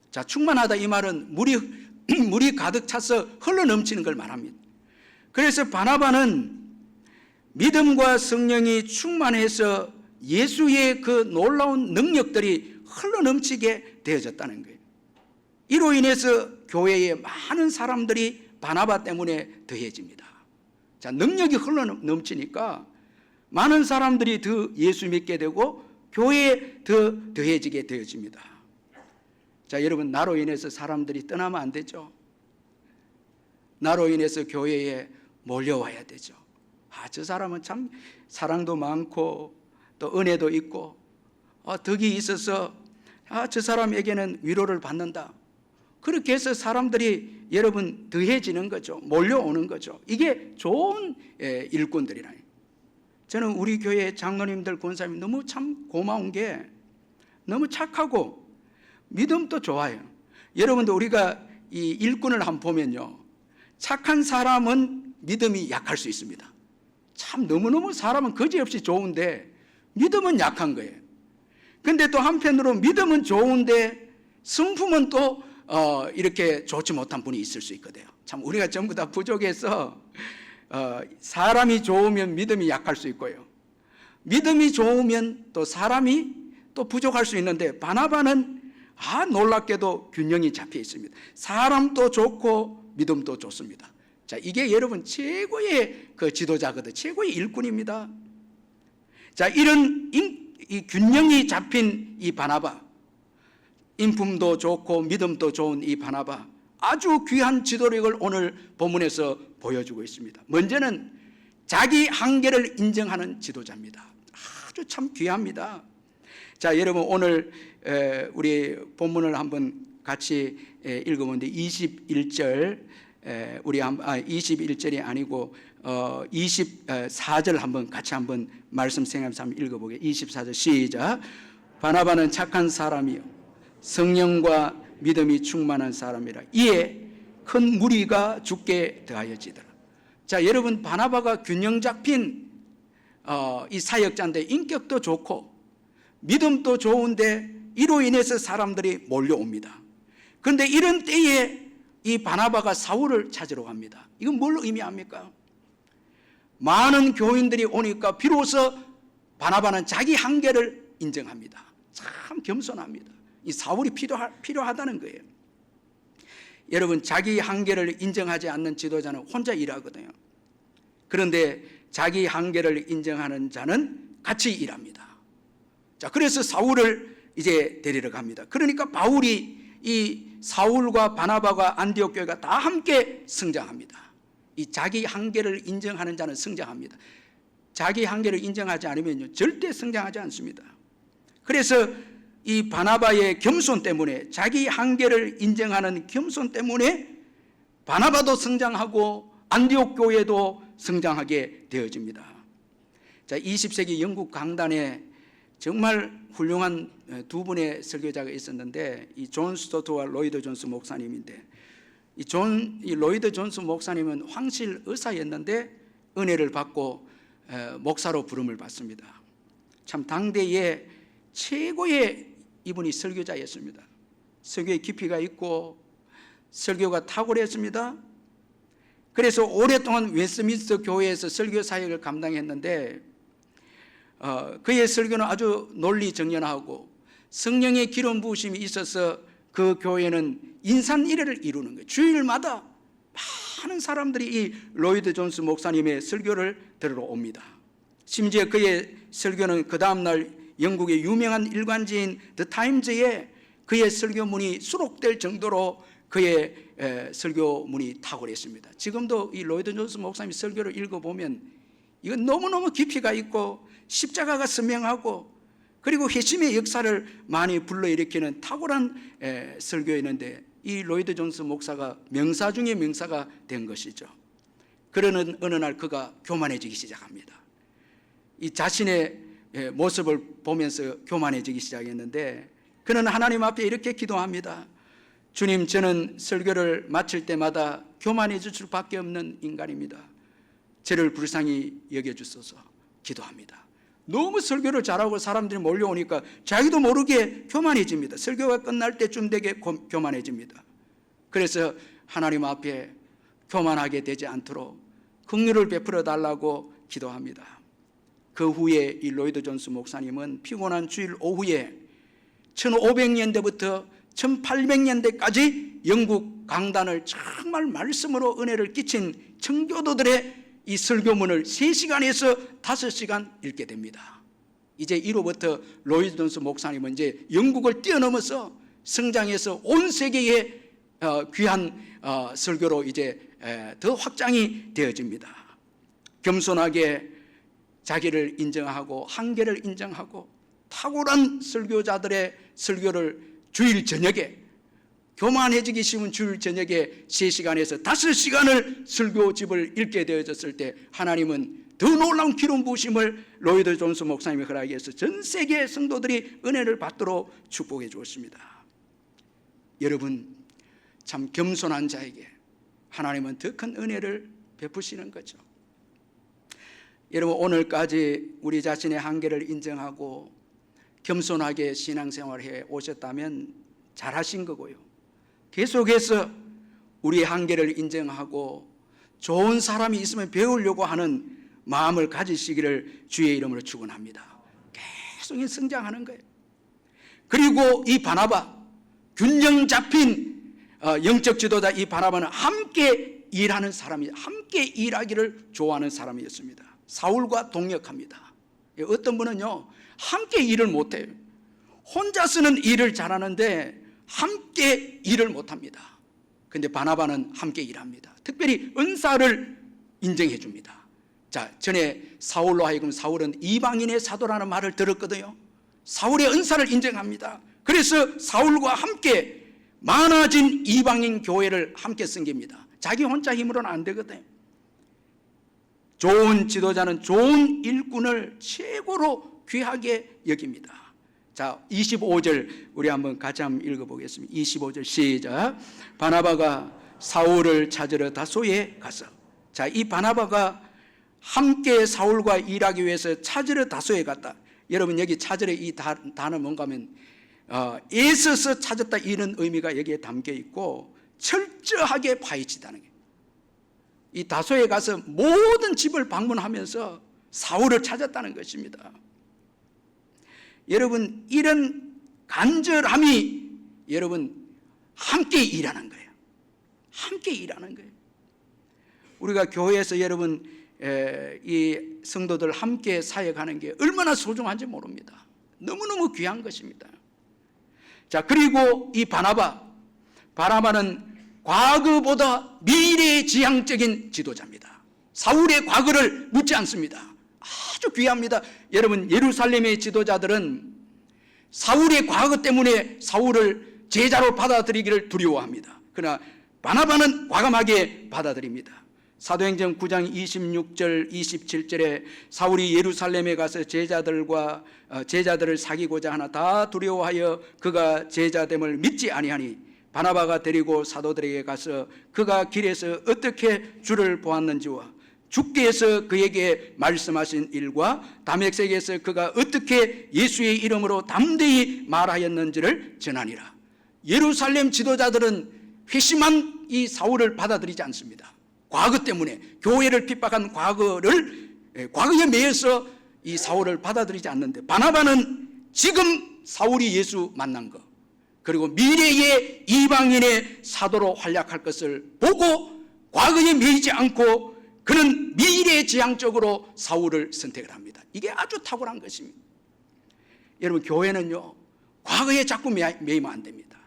자, 충만하다 이 말은 물이 가득 차서 흘러 넘치는 걸 말합니다. 그래서 바나바는 믿음과 성령이 충만해서 예수의 그 놀라운 능력들이 흘러넘치게 되어졌다는 거예요. 이로 인해서 교회에 많은 사람들이 바나바 때문에 더해집니다. 자, 능력이 흘러넘치니까 많은 사람들이 더 예수 믿게 되고 교회에 더 더해지게 되어집니다. 자, 여러분, 나로 인해서 사람들이 떠나면 안 되죠. 나로 인해서 교회에 몰려와야 되죠. 저 사람은 참 사랑도 많고 또 은혜도 있고 덕이 있어서 저 사람에게는 위로를 받는다. 그렇게 해서 사람들이 여러분 더해지는 거죠. 몰려오는 거죠. 이게 좋은 일꾼들이라. 저는 우리 교회 장로님들, 권사님 너무 참 고마운 게 너무 착하고 믿음도 좋아요. 여러분도 우리가 이 일꾼을 한번 보면요, 착한 사람은 믿음이 약할 수 있습니다. 참 너무너무 사람은 거지없이 좋은데 믿음은 약한 거예요. 근데 또 한편으로 믿음은 좋은데 성품은 또 이렇게 좋지 못한 분이 있을 수 있거든요. 참 우리가 전부 다 부족해서 사람이 좋으면 믿음이 약할 수 있고요, 믿음이 좋으면 또 사람이 또 부족할 수 있는데, 바나바는 놀랍게도 균형이 잡혀 있습니다. 사람도 좋고 믿음도 좋습니다. 자, 이게 여러분 최고의 그 지도자거든, 최고의 일꾼입니다. 자, 이런 이 균형이 잡힌 이 바나바, 인품도 좋고 믿음도 좋은 이 바나바, 아주 귀한 지도력을 오늘 본문에서 보여주고 있습니다. 먼저는 자기 한계를 인정하는 지도자입니다. 아주 참 귀합니다. 자, 여러분, 오늘 우리 본문을 한번 같이 읽어보는데 21절, 우리 21절이 아니고 24절 한번 같이 한번 말씀 생각하면서 한번 읽어보게. 24절 시작. 바나바는 착한 사람이요 성령과 믿음이 충만한 사람이라 이에 큰 무리가 죽게 더하여지더라. 자, 여러분, 바나바가 균형 잡힌 이 사역자인데 인격도 좋고 믿음도 좋은데 이로 인해서 사람들이 몰려옵니다. 그런데 이런 때에 이 바나바가 사울을 찾으러 갑니다. 이건 뭘 의미합니까? 많은 교인들이 오니까 비로소 바나바는 자기 한계를 인정합니다. 참 겸손합니다. 이 사울이 필요하다는 거예요. 여러분, 자기 한계를 인정하지 않는 지도자는 혼자 일하거든요. 그런데 자기 한계를 인정하는 자는 같이 일합니다. 자, 그래서 사울을 이제 데리러 갑니다. 그러니까 바울이 이 사울과 바나바가 안디옥 교회가 다 함께 성장합니다. 이 자기 한계를 인정하는 자는 성장합니다. 자기 한계를 인정하지 않으면요, 절대 성장하지 않습니다. 그래서 이 바나바의 겸손 때문에, 자기 한계를 인정하는 겸손 때문에 바나바도 성장하고 안디옥 교회도 성장하게 되어집니다. 자, 20세기 영국 강단에 정말 훌륭한 두 분의 설교자가 있었는데, 이 존 스토트와 로이드 존스 목사님인데, 이 로이드 존스 목사님은 황실 의사였는데 은혜를 받고 목사로 부름을 받습니다. 참 당대의 최고의 이분이 설교자였습니다. 설교의 깊이가 있고 설교가 탁월했습니다. 그래서 오랫동안 웨스트민스터 교회에서 설교 사역을 감당했는데 그의 설교는 아주 논리정연하고 성령의 기름 부으심이 있어서 그 교회는 인산이례를 이루는 거예요. 주일마다 많은 사람들이 이 로이드 존스 목사님의 설교를 들으러 옵니다. 심지어 그의 설교는 그 다음날 영국의 유명한 일간지인 더 타임즈에 그의 설교문이 수록될 정도로 그의 설교문이 탁월했습니다. 지금도 이 로이드 존스 목사님 설교를 읽어보면 이건 너무너무 깊이가 있고 십자가가 선명하고 그리고 회심의 역사를 많이 불러일으키는 탁월한 설교였는데, 이 로이드 존스 목사가 명사 중에 명사가 된 것이죠. 그러는 어느 날 그가 교만해지기 시작합니다. 이 자신의 모습을 보면서 교만해지기 시작했는데, 그는 하나님 앞에 이렇게 기도합니다. 주님, 저는 설교를 마칠 때마다 교만해질 수밖에 없는 인간입니다. 저를 불쌍히 여겨주소서. 기도합니다. 너무 설교를 잘하고 사람들이 몰려오니까 자기도 모르게 교만해집니다. 설교가 끝날 때쯤 되게 교만해집니다. 그래서 하나님 앞에 교만하게 되지 않도록 긍휼을 베풀어 달라고 기도합니다. 그 후에 이 로이드 존스 목사님은 피곤한 주일 오후에 1500년대부터 1800년대까지 영국 강단을 정말 말씀으로 은혜를 끼친 청교도들의 이 설교문을 3시간에서 5시간 읽게 됩니다. 이제 이로부터 로이드 존스 목사님은 이제 영국을 뛰어넘어서 성장해서 온 세계에 귀한 설교로 이제 더 확장이 되어집니다. 겸손하게 자기를 인정하고 한계를 인정하고 탁월한 설교자들의 설교를 주일 저녁에, 교만해지기 쉬운 주일 저녁에 3시간에서 5시간을 설교집을 읽게 되어졌을 때 하나님은 더 놀라운 기름 부으심을 로이드 존스 목사님이 허락해 해서 전 세계 성도들이 은혜를 받도록 축복해 주었습니다. 여러분, 참 겸손한 자에게 하나님은 더 큰 은혜를 베푸시는 거죠. 여러분, 오늘까지 우리 자신의 한계를 인정하고 겸손하게 신앙생활을 해 오셨다면 잘하신 거고요. 계속해서 우리의 한계를 인정하고 좋은 사람이 있으면 배우려고 하는 마음을 가지시기를 주의 이름으로 축원합니다. 계속 성장하는 거예요. 그리고 이 바나바, 균형 잡힌 영적 지도자 이 바나바는 함께 일하는 사람이, 함께 일하기를 좋아하는 사람이었습니다. 사울과 동역합니다. 어떤 분은요, 함께 일을 못해요. 혼자서는 일을 잘하는데 함께 일을 못합니다. 그런데 바나바는 함께 일합니다. 특별히 은사를 인정해 줍니다. 자, 전에 사울로 하여금 사울은 이방인의 사도라는 말을 들었거든요. 사울의 은사를 인정합니다. 그래서 사울과 함께 많아진 이방인 교회를 함께 섬깁니다. 자기 혼자 힘으로는 안 되거든요. 좋은 지도자는 좋은 일꾼을 최고로 귀하게 여깁니다. 자, 25절 우리 한번 같이 한번 읽어보겠습니다. 25절 시작. 바나바가 사울을 찾으러 다소에 가서. 자, 이 바나바가 함께 사울과 일하기 위해서 찾으러 다소에 갔다. 여러분, 여기 찾으러 이 단어 뭔가 하면 애써서 찾았다 이런 의미가 여기에 담겨 있고 철저하게 파헤치다는 거예요. 이 다소에 가서 모든 집을 방문하면서 사울을 찾았다는 것입니다. 여러분, 이런 간절함이 여러분 함께 일하는 거예요. 함께 일하는 거예요. 우리가 교회에서 여러분 이 성도들 함께 사역하는 게 얼마나 소중한지 모릅니다. 너무너무 귀한 것입니다. 자, 그리고 이 바나바는 과거보다 미래지향적인 지도자입니다. 사울의 과거를 묻지 않습니다. 아주 귀합니다. 여러분, 예루살렘의 지도자들은 사울의 과거 때문에 사울을 제자로 받아들이기를 두려워합니다. 그러나 바나바는 과감하게 받아들입니다. 사도행전 9장 26절 27절에 사울이 예루살렘에 가서 제자들을 사귀고자 하나 다 두려워하여 그가 제자됨을 믿지 아니하니 바나바가 데리고 사도들에게 가서 그가 길에서 어떻게 주를 보았는지와 주께서 그에게 말씀하신 일과 다메섹에서 그가 어떻게 예수의 이름으로 담대히 말하였는지를 전하니라. 예루살렘 지도자들은 회심한 이 사울을 받아들이지 않습니다. 과거 때문에 교회를 핍박한 과거에 매여서 이 사울을 받아들이지 않는데 바나바는 지금 사울이 예수 만난 것, 그리고 미래의 이방인의 사도로 활약할 것을 보고 과거에 매이지 않고 그는 미래지향적으로 사울을 선택을 합니다. 이게 아주 탁월한 것입니다. 여러분, 교회는요 과거에 자꾸 매이면 안 됩니다.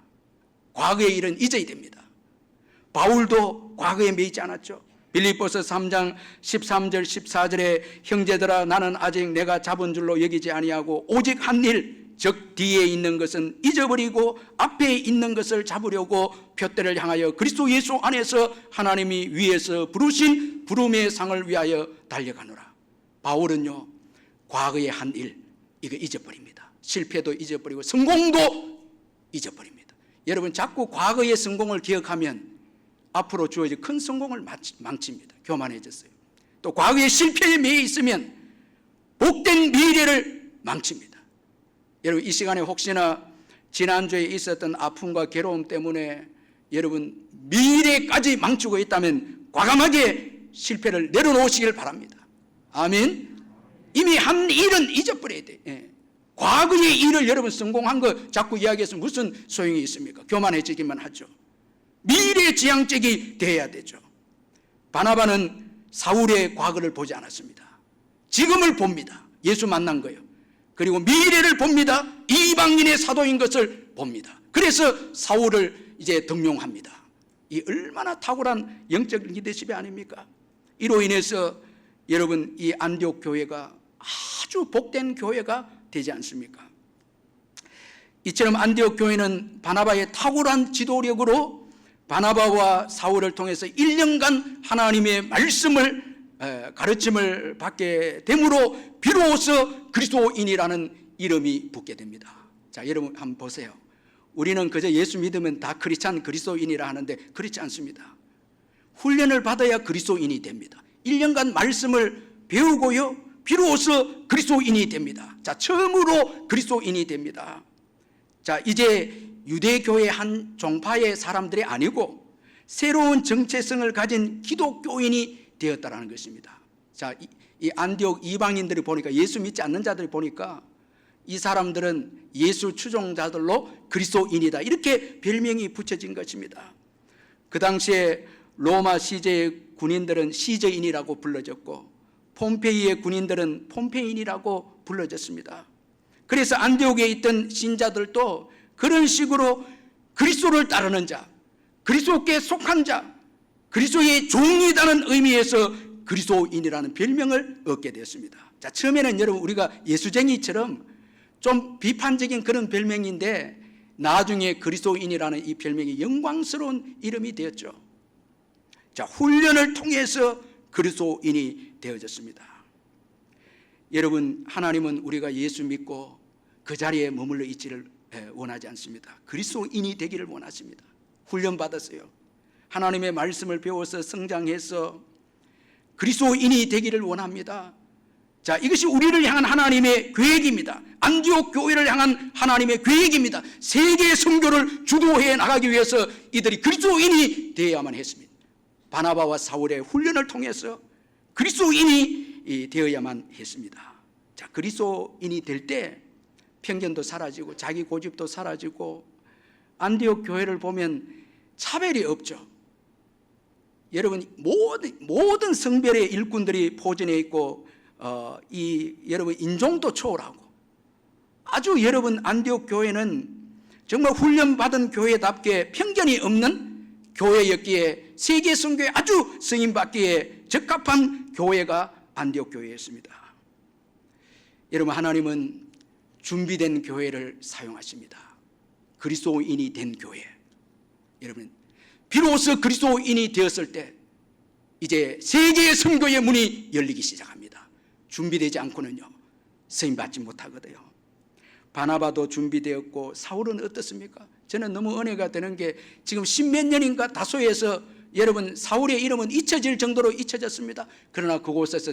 과거의 일은 잊어야 됩니다. 바울도 과거에 매이지 않았죠. 빌립보서 3장 13절 14절에 형제들아 나는 아직 내가 잡은 줄로 여기지 아니하고 오직 한 일 즉 뒤에 있는 것은 잊어버리고 앞에 있는 것을 잡으려고 표대를 향하여 그리스도 예수 안에서 하나님이 위에서 부르신 부름의 상을 위하여 달려가노라. 바울은요 과거의 한 일 이거 잊어버립니다. 실패도 잊어버리고 성공도 잊어버립니다. 여러분, 자꾸 과거의 성공을 기억하면 앞으로 주어질 큰 성공을 망칩니다. 교만해졌어요. 또 과거의 실패에 매여 있으면 복된 미래를 망칩니다. 여러분, 이 시간에 혹시나 지난주에 있었던 아픔과 괴로움 때문에 여러분 미래까지 망치고 있다면 과감하게 실패를 내려놓으시길 바랍니다. 아멘. 이미 한 일은 잊어버려야 돼. 예. 과거의 일을 여러분 성공한 거 자꾸 이야기해서 무슨 소용이 있습니까? 교만해지기만 하죠. 미래지향적이 돼야 되죠. 바나바는 사울의 과거를 보지 않았습니다. 지금을 봅니다. 예수 만난 거예요. 그리고 미래를 봅니다. 이방인의 사도인 것을 봅니다. 그래서 사울을 이제 등용합니다. 이 얼마나 탁월한 영적 리더십이 아닙니까? 이로 인해서 여러분 이 안디옥 교회가 아주 복된 교회가 되지 않습니까? 이처럼 안디옥 교회는 바나바의 탁월한 지도력으로 바나바와 사울을 통해서 1년간 하나님의 말씀을 가르침을 받게 됨으로 비로소 그리스도인이라는 이름이 붙게 됩니다. 자, 여러분 한번 보세요. 우리는 그저 예수 믿으면 다 크리스찬 그리스도인이라 하는데 그렇지 않습니다. 훈련을 받아야 그리스도인이 됩니다. 1년간 말씀을 배우고요, 비로소 그리스도인이 됩니다. 자, 처음으로 그리스도인이 됩니다. 자, 이제 유대교의 한 종파의 사람들이 아니고 새로운 정체성을 가진 기독교인이 되었다라는 것입니다. 자, 이 안디옥 이방인들이 보니까, 예수 믿지 않는 자들이 보니까 이 사람들은 예수 추종자들로 그리스도인이다, 이렇게 별명이 붙여진 것입니다. 그 당시에 로마 시제의 군인들은 시저인이라고 불러졌고 폼페이의 군인들은 폼페인이라고 불러졌습니다. 그래서 안디옥에 있던 신자들도 그런 식으로 그리스도를 따르는 자, 그리스도께 속한 자, 그리스도의 종이라는 의미에서 그리스도인이라는 별명을 얻게 되었습니다. 자, 처음에는 여러분 우리가 예수쟁이처럼 좀 비판적인 그런 별명인데 나중에 그리스도인이라는 이 별명이 영광스러운 이름이 되었죠. 자, 훈련을 통해서 그리스도인이 되어졌습니다. 여러분, 하나님은 우리가 예수 믿고 그 자리에 머물러 있지를 원하지 않습니다. 그리스도인이 되기를 원하십니다. 훈련 받았어요. 하나님의 말씀을 배워서 성장해서 그리스도인이 되기를 원합니다. 자, 이것이 우리를 향한 하나님의 계획입니다. 안디옥 교회를 향한 하나님의 계획입니다. 세계 선교를 주도해 나가기 위해서 이들이 그리스도인이 되어야만 했습니다. 바나바와 사울의 훈련을 통해서 그리스도인이 되어야만 했습니다. 자, 그리스도인이 될 때 편견도 사라지고 자기 고집도 사라지고 안디옥 교회를 보면 차별이 없죠. 여러분, 모든 성별의 일꾼들이 포진해 있고 여러분 인종도 초월하고 아주 여러분 안디옥 교회는 정말 훈련받은 교회답게 편견이 없는 교회였기에 세계 선교에 아주 쓰임받기에 적합한 교회가 안디옥 교회였습니다. 여러분, 하나님은 준비된 교회를 사용하십니다. 그리스도인이 된 교회. 여러분, 비로소 그리스도인이 되었을 때 이제 세계 선교의 문이 열리기 시작합니다. 준비되지 않고는요 쓰임받지 못하거든요. 바나바도 준비되었고 사울은 어떻습니까? 저는 너무 은혜가 되는 게 지금 십몇 년인가 다소에서 여러분 사울의 이름은 잊혀질 정도로 잊혀졌습니다. 그러나 그곳에서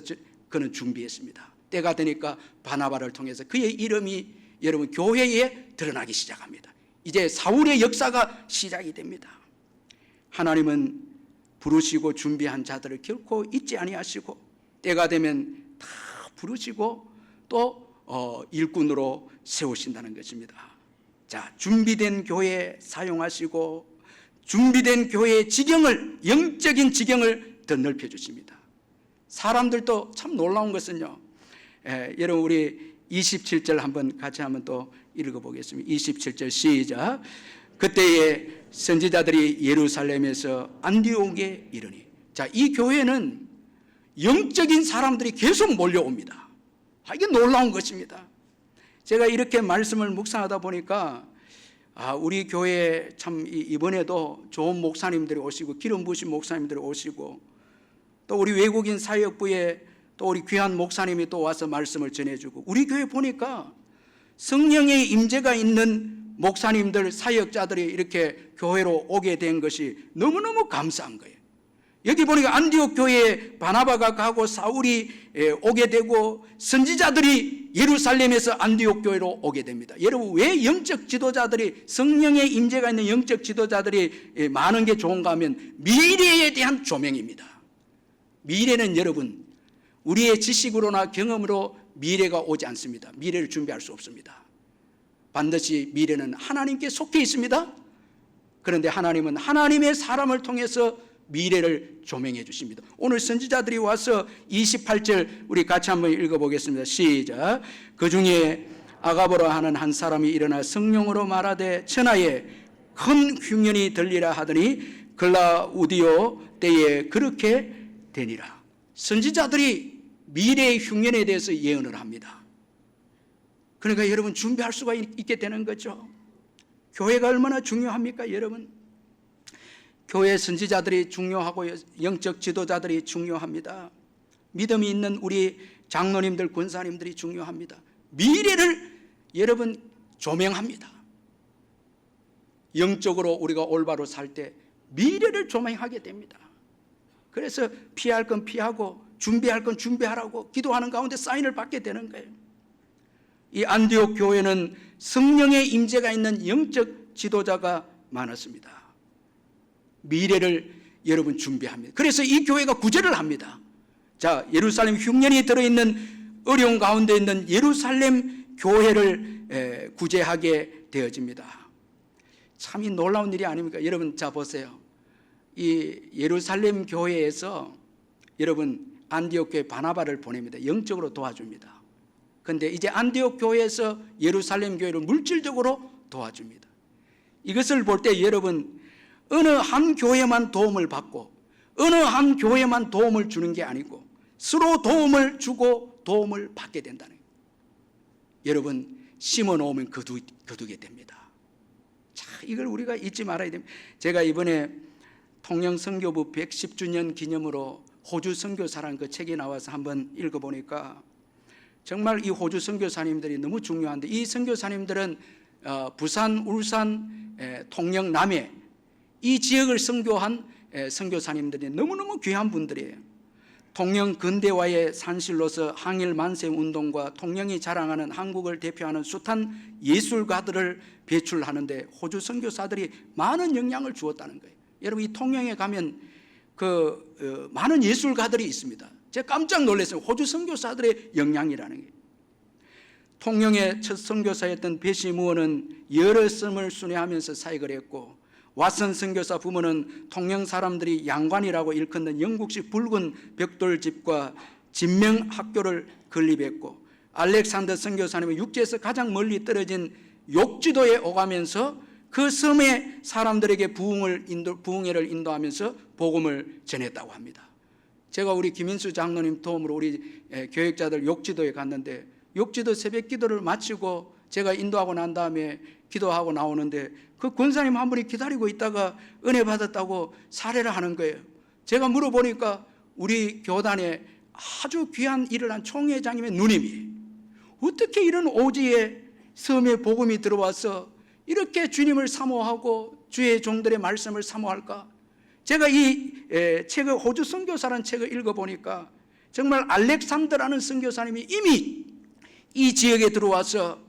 그는 준비했습니다. 때가 되니까 바나바를 통해서 그의 이름이 여러분 교회에 드러나기 시작합니다. 이제 사울의 역사가 시작이 됩니다. 하나님은 부르시고 준비한 자들을 결코 잊지 아니하시고 때가 되면 다 부르시고 또 일꾼으로 세우신다는 것입니다. 자, 준비된 교회 사용하시고 준비된 교회의 지경을, 영적인 지경을 더 넓혀주십니다. 사람들도 참 놀라운 것은요, 여러분 우리 27절 한번 같이 한번 또 읽어보겠습니다. 27절 시작. 그때에 선지자들이 예루살렘에서 안디옥에 이르니. 자, 이 교회는 영적인 사람들이 계속 몰려옵니다. 이게 놀라운 것입니다. 제가 이렇게 말씀을 묵상하다 보니까 우리 교회에 참 이번에도 좋은 목사님들이 오시고 기름 부으신 목사님들이 오시고 또 우리 외국인 사역부에 또 우리 귀한 목사님이 또 와서 말씀을 전해주고 우리 교회 보니까 성령의 임재가 있는 목사님들, 사역자들이 이렇게 교회로 오게 된 것이 너무너무 감사한 거예요. 여기 보니까 안디옥 교회에 바나바가 가고 사울이 오게 되고 선지자들이 예루살렘에서 안디옥 교회로 오게 됩니다. 여러분, 왜 영적 지도자들이, 성령의 임재가 있는 영적 지도자들이 많은 게 좋은가 하면 미래에 대한 조명입니다. 미래는 여러분 우리의 지식으로나 경험으로 미래가 오지 않습니다. 미래를 준비할 수 없습니다. 반드시 미래는 하나님께 속해 있습니다. 그런데 하나님은 하나님의 사람을 통해서 미래를 조명해 주십니다. 오늘 선지자들이 와서 28절 우리 같이 한번 읽어보겠습니다. 시작. 그 중에 아가보라 하는 한 사람이 일어나 성령으로 말하되 천하에 큰 흉년이 들리라 하더니 글라우디오 때에 그렇게 되니라. 선지자들이 미래의 흉년에 대해서 예언을 합니다. 그러니까 여러분 준비할 수가 있게 되는 거죠. 교회가 얼마나 중요합니까, 여러분? 교회 선지자들이 중요하고 영적 지도자들이 중요합니다. 믿음이 있는 우리 장로님들, 권사님들이 중요합니다. 미래를 여러분 조명합니다. 영적으로 우리가 올바로 살 때 미래를 조명하게 됩니다. 그래서 피할 건 피하고 준비할 건 준비하라고 기도하는 가운데 사인을 받게 되는 거예요. 이 안디옥 교회는 성령의 임재가 있는 영적 지도자가 많았습니다. 미래를 여러분 준비합니다. 그래서 이 교회가 구제를 합니다. 자, 예루살렘 흉년이 들어있는 어려운 가운데 있는 예루살렘 교회를 구제하게 되어집니다. 참 이 놀라운 일이 아닙니까? 여러분 자 보세요. 이 예루살렘 교회에서 여러분 안디옥 교회 바나바를 보냅니다. 영적으로 도와줍니다. 그런데 이제 안디옥 교회에서 예루살렘 교회를 물질적으로 도와줍니다. 이것을 볼 때 여러분 어느 한 교회만 도움을 받고 어느 한 교회만 도움을 주는 게 아니고 서로 도움을 주고 도움을 받게 된다는 거예요. 여러분 심어 놓으면 거두게 됩니다. 자, 이걸 우리가 잊지 말아야 됩니다. 제가 이번에 통영선교부 110주년 기념으로 호주 선교사라는 그 책이 나와서 한번 읽어보니까 정말 이 호주 선교사님들이 너무 중요한데, 이 선교사님들은 부산, 울산, 통영, 남해 이 지역을 선교한 선교사님들이 너무너무 귀한 분들이에요. 통영 근대화의 산실로서 항일 만세 운동과 통영이 자랑하는 한국을 대표하는 숱한 예술가들을 배출하는데 호주 선교사들이 많은 영향을 주었다는 거예요. 여러분 이 통영에 가면 많은 예술가들이 있습니다. 제가 깜짝 놀랐어요. 호주 선교사들의 영향이라는 게. 통영의 첫 선교사였던 배시무어는 여러 섬을 순회하면서 사역을 했고, 왓슨 선교사 부모는 통영 사람들이 양관이라고 일컫는 영국식 붉은 벽돌집과 진명학교를 건립했고, 알렉산더 선교사님은 육지에서 가장 멀리 떨어진 욕지도에 오가면서 그 섬의 사람들에게 부흥회를 인도하면서 복음을 전했다고 합니다. 제가 우리 김인수 장로님 도움으로 우리 교역자들 욕지도에 갔는데, 욕지도 새벽 기도를 마치고 제가 인도하고 난 다음에 기도하고 나오는데 그 권사님 한 분이 기다리고 있다가 은혜 받았다고 사례를 하는 거예요. 제가 물어보니까 우리 교단에 아주 귀한 일을 한 총회장님의 누님이 어떻게 이런 오지에 섬에 복음이 들어와서 이렇게 주님을 사모하고 주의 종들의 말씀을 사모할까? 제가 이 책을, 호주 선교사라는 책을 읽어보니까 정말 알렉산더라는 선교사님이 이미 이 지역에 들어와서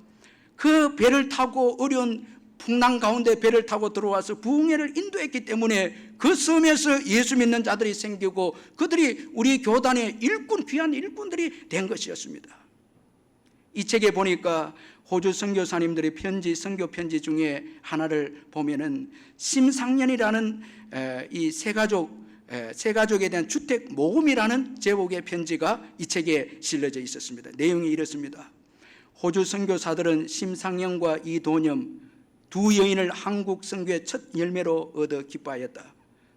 그 배를 타고 어려운 풍랑 가운데 배를 타고 들어와서 부흥회를 인도했기 때문에 그 섬에서 예수 믿는 자들이 생기고 그들이 우리 교단의 일꾼, 귀한 일꾼들이 된 것이었습니다. 이 책에 보니까 호주 선교사님들의 편지, 선교 편지 중에 하나를 보면은 심상년이라는 이 세 가족에 대한 주택 모금이라는 제목의 편지가 이 책에 실려져 있었습니다. 내용이 이렇습니다. 호주 선교사들은 심상년과 이도념 두 여인을 한국 선교의 첫 열매로 얻어 기뻐하였다.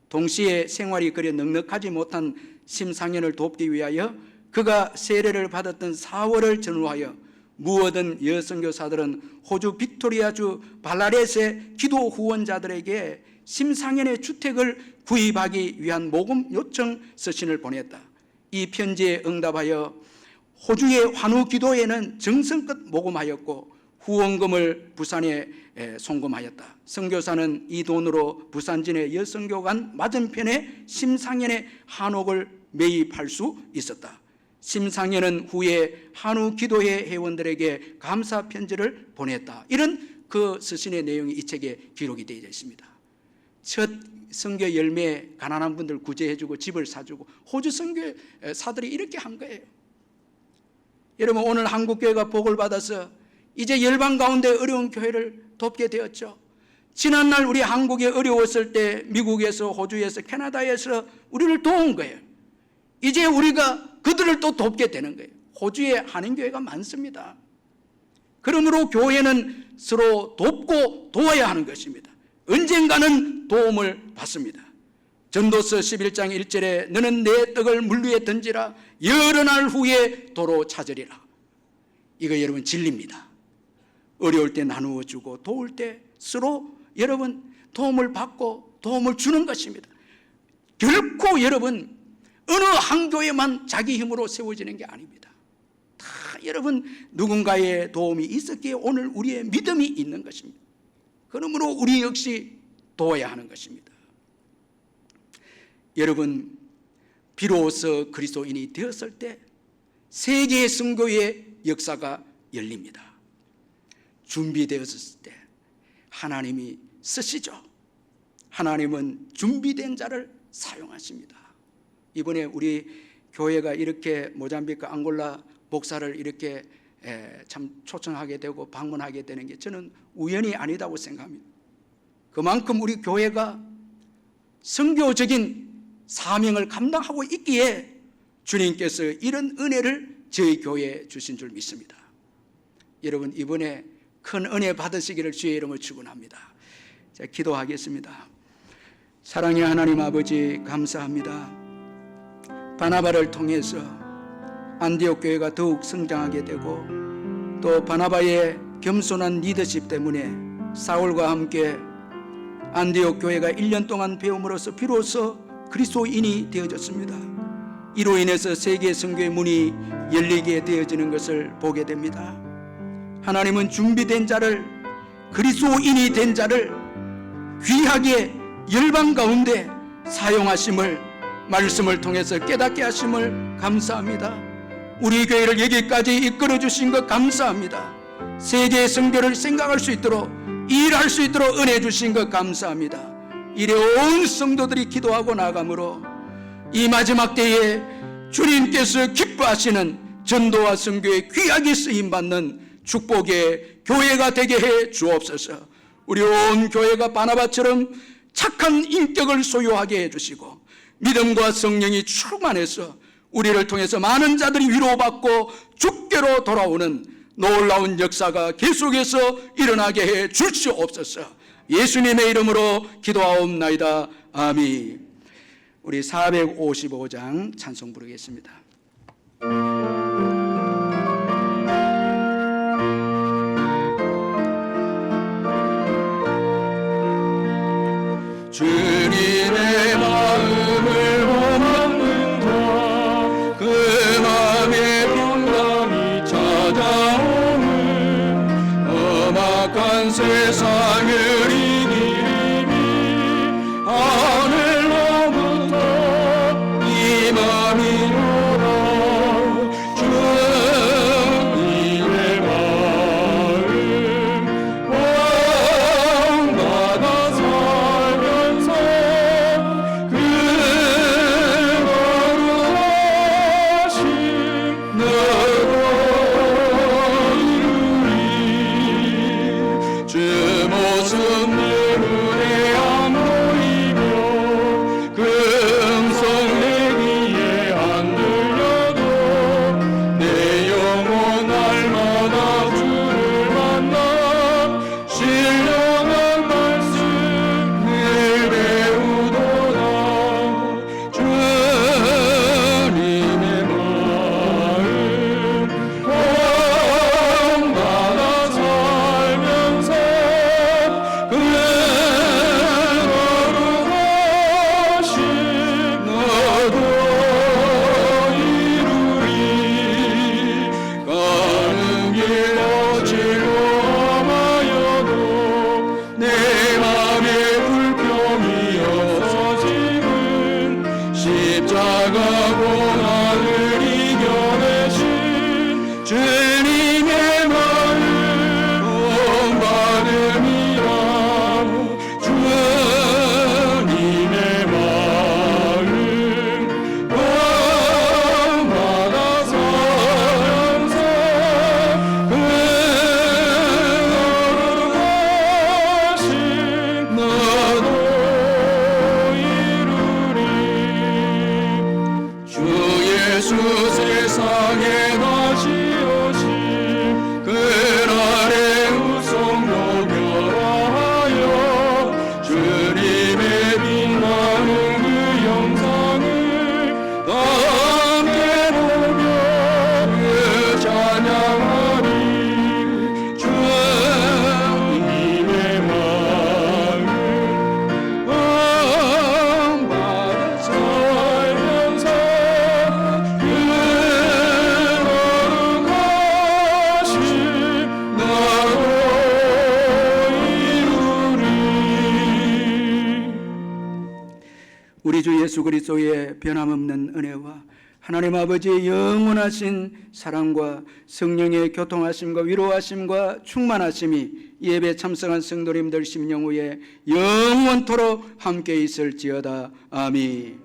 동시에 생활이 그리 넉넉하지 못한 심상년을 돕기 위하여 그가 세례를 받았던 4월을 전후하여 무엇든 여선교사들은 호주 빅토리아주 발라렛의 기도 후원자들에게 심상년의 주택을 구입하기 위한 모금 요청 서신을 보냈다. 이 편지에 응답하여 호주의 환우 기도회는 정성껏 모금하였고 후원금을 부산에 송금하였다. 선교사는 이 돈으로 부산진의 여선교관 맞은편에 심상년의 한옥을 매입할 수 있었다. 심상년은 후에 한우 기도회 회원들에게 감사 편지를 보냈다. 이런 그 서신의 내용이 이 책에 기록이 되어 있습니다. 첫 선교 열매, 가난한 분들 구제해주고 집을 사주고 호주 선교사들이 이렇게 한 거예요. 여러분, 오늘 한국교회가 복을 받아서 이제 열방 가운데 어려운 교회를 돕게 되었죠. 지난날 우리 한국이 어려웠을 때 미국에서, 호주에서, 캐나다에서 우리를 도운 거예요. 이제 우리가 그들을 또 돕게 되는 거예요. 호주에 한인교회가 많습니다. 그러므로 교회는 서로 돕고 도와야 하는 것입니다. 언젠가는 도움을 받습니다. 전도서 11장 1절에 너는 내 떡을 물 위에 던지라 여러 날 후에 도로 찾으리라. 이거 여러분 진리입니다. 어려울 때 나누어 주고 도울 때 서로 여러분 도움을 받고 도움을 주는 것입니다. 결코 여러분 어느 한 교회만 자기 힘으로 세워지는 게 아닙니다. 다 여러분 누군가의 도움이 있었기에 오늘 우리의 믿음이 있는 것입니다. 그러므로 우리 역시 도와야 하는 것입니다. 여러분, 비로소 그리스도인이 되었을 때 세계의 선교의 역사가 열립니다. 준비되었을 때 하나님이 쓰시죠. 하나님은 준비된 자를 사용하십니다. 이번에 우리 교회가 이렇게 모잠비크, 앙골라 목사를 이렇게 참 초청하게 되고 방문하게 되는 게 저는 우연이 아니다고 생각합니다. 그만큼 우리 교회가 선교적인 사명을 감당하고 있기에 주님께서 이런 은혜를 저희 교회에 주신 줄 믿습니다. 여러분, 이번에 큰 은혜 받으시기를 주의 이름으로 축원합니다. 자, 기도하겠습니다. 사랑의 하나님 아버지, 감사합니다. 바나바를 통해서 안디옥 교회가 더욱 성장하게 되고 또 바나바의 겸손한 리더십 때문에 사울과 함께 안디옥 교회가 1년 동안 배움으로써 비로소 그리스도인이 되어졌습니다. 이로 인해서 세계 선교의 문이 열리게 되어지는 것을 보게 됩니다. 하나님은 준비된 자를, 그리스도인이 된 자를 귀하게 열방 가운데 사용하심을 말씀을 통해서 깨닫게 하심을 감사합니다. 우리 교회를 여기까지 이끌어 주신 것 감사합니다. 세계의 선교를 생각할 수 있도록, 일할 수 있도록 은혜 주신 것 감사합니다. 이래 온 성도들이 기도하고 나가므로 이 마지막 때에 주님께서 기뻐하시는 전도와 선교에 귀하게 쓰임받는 축복의 교회가 되게 해 주옵소서. 우리 온 교회가 바나바처럼 착한 인격을 소유하게 해주시고 믿음과 성령이 충만해서 우리를 통해서 많은 자들이 위로받고 주께로 돌아오는 놀라운 역사가 계속해서 일어나게 해 주시옵소서. 예수님의 이름으로 기도하옵나이다. 아멘. 우리 455장 찬송 부르겠습니다. 주님의 마음을 원하는다. 그 마음에 평강이 찾아오는 험악한 세상을 우리 주 예수 그리스도의 변함없는 은혜와 하나님 아버지의 영원하신 사랑과 성령의 교통하심과 위로하심과 충만하심이 예배 참석한 성도님들 심령 위에 영원토록 함께 있을지어다. 아멘.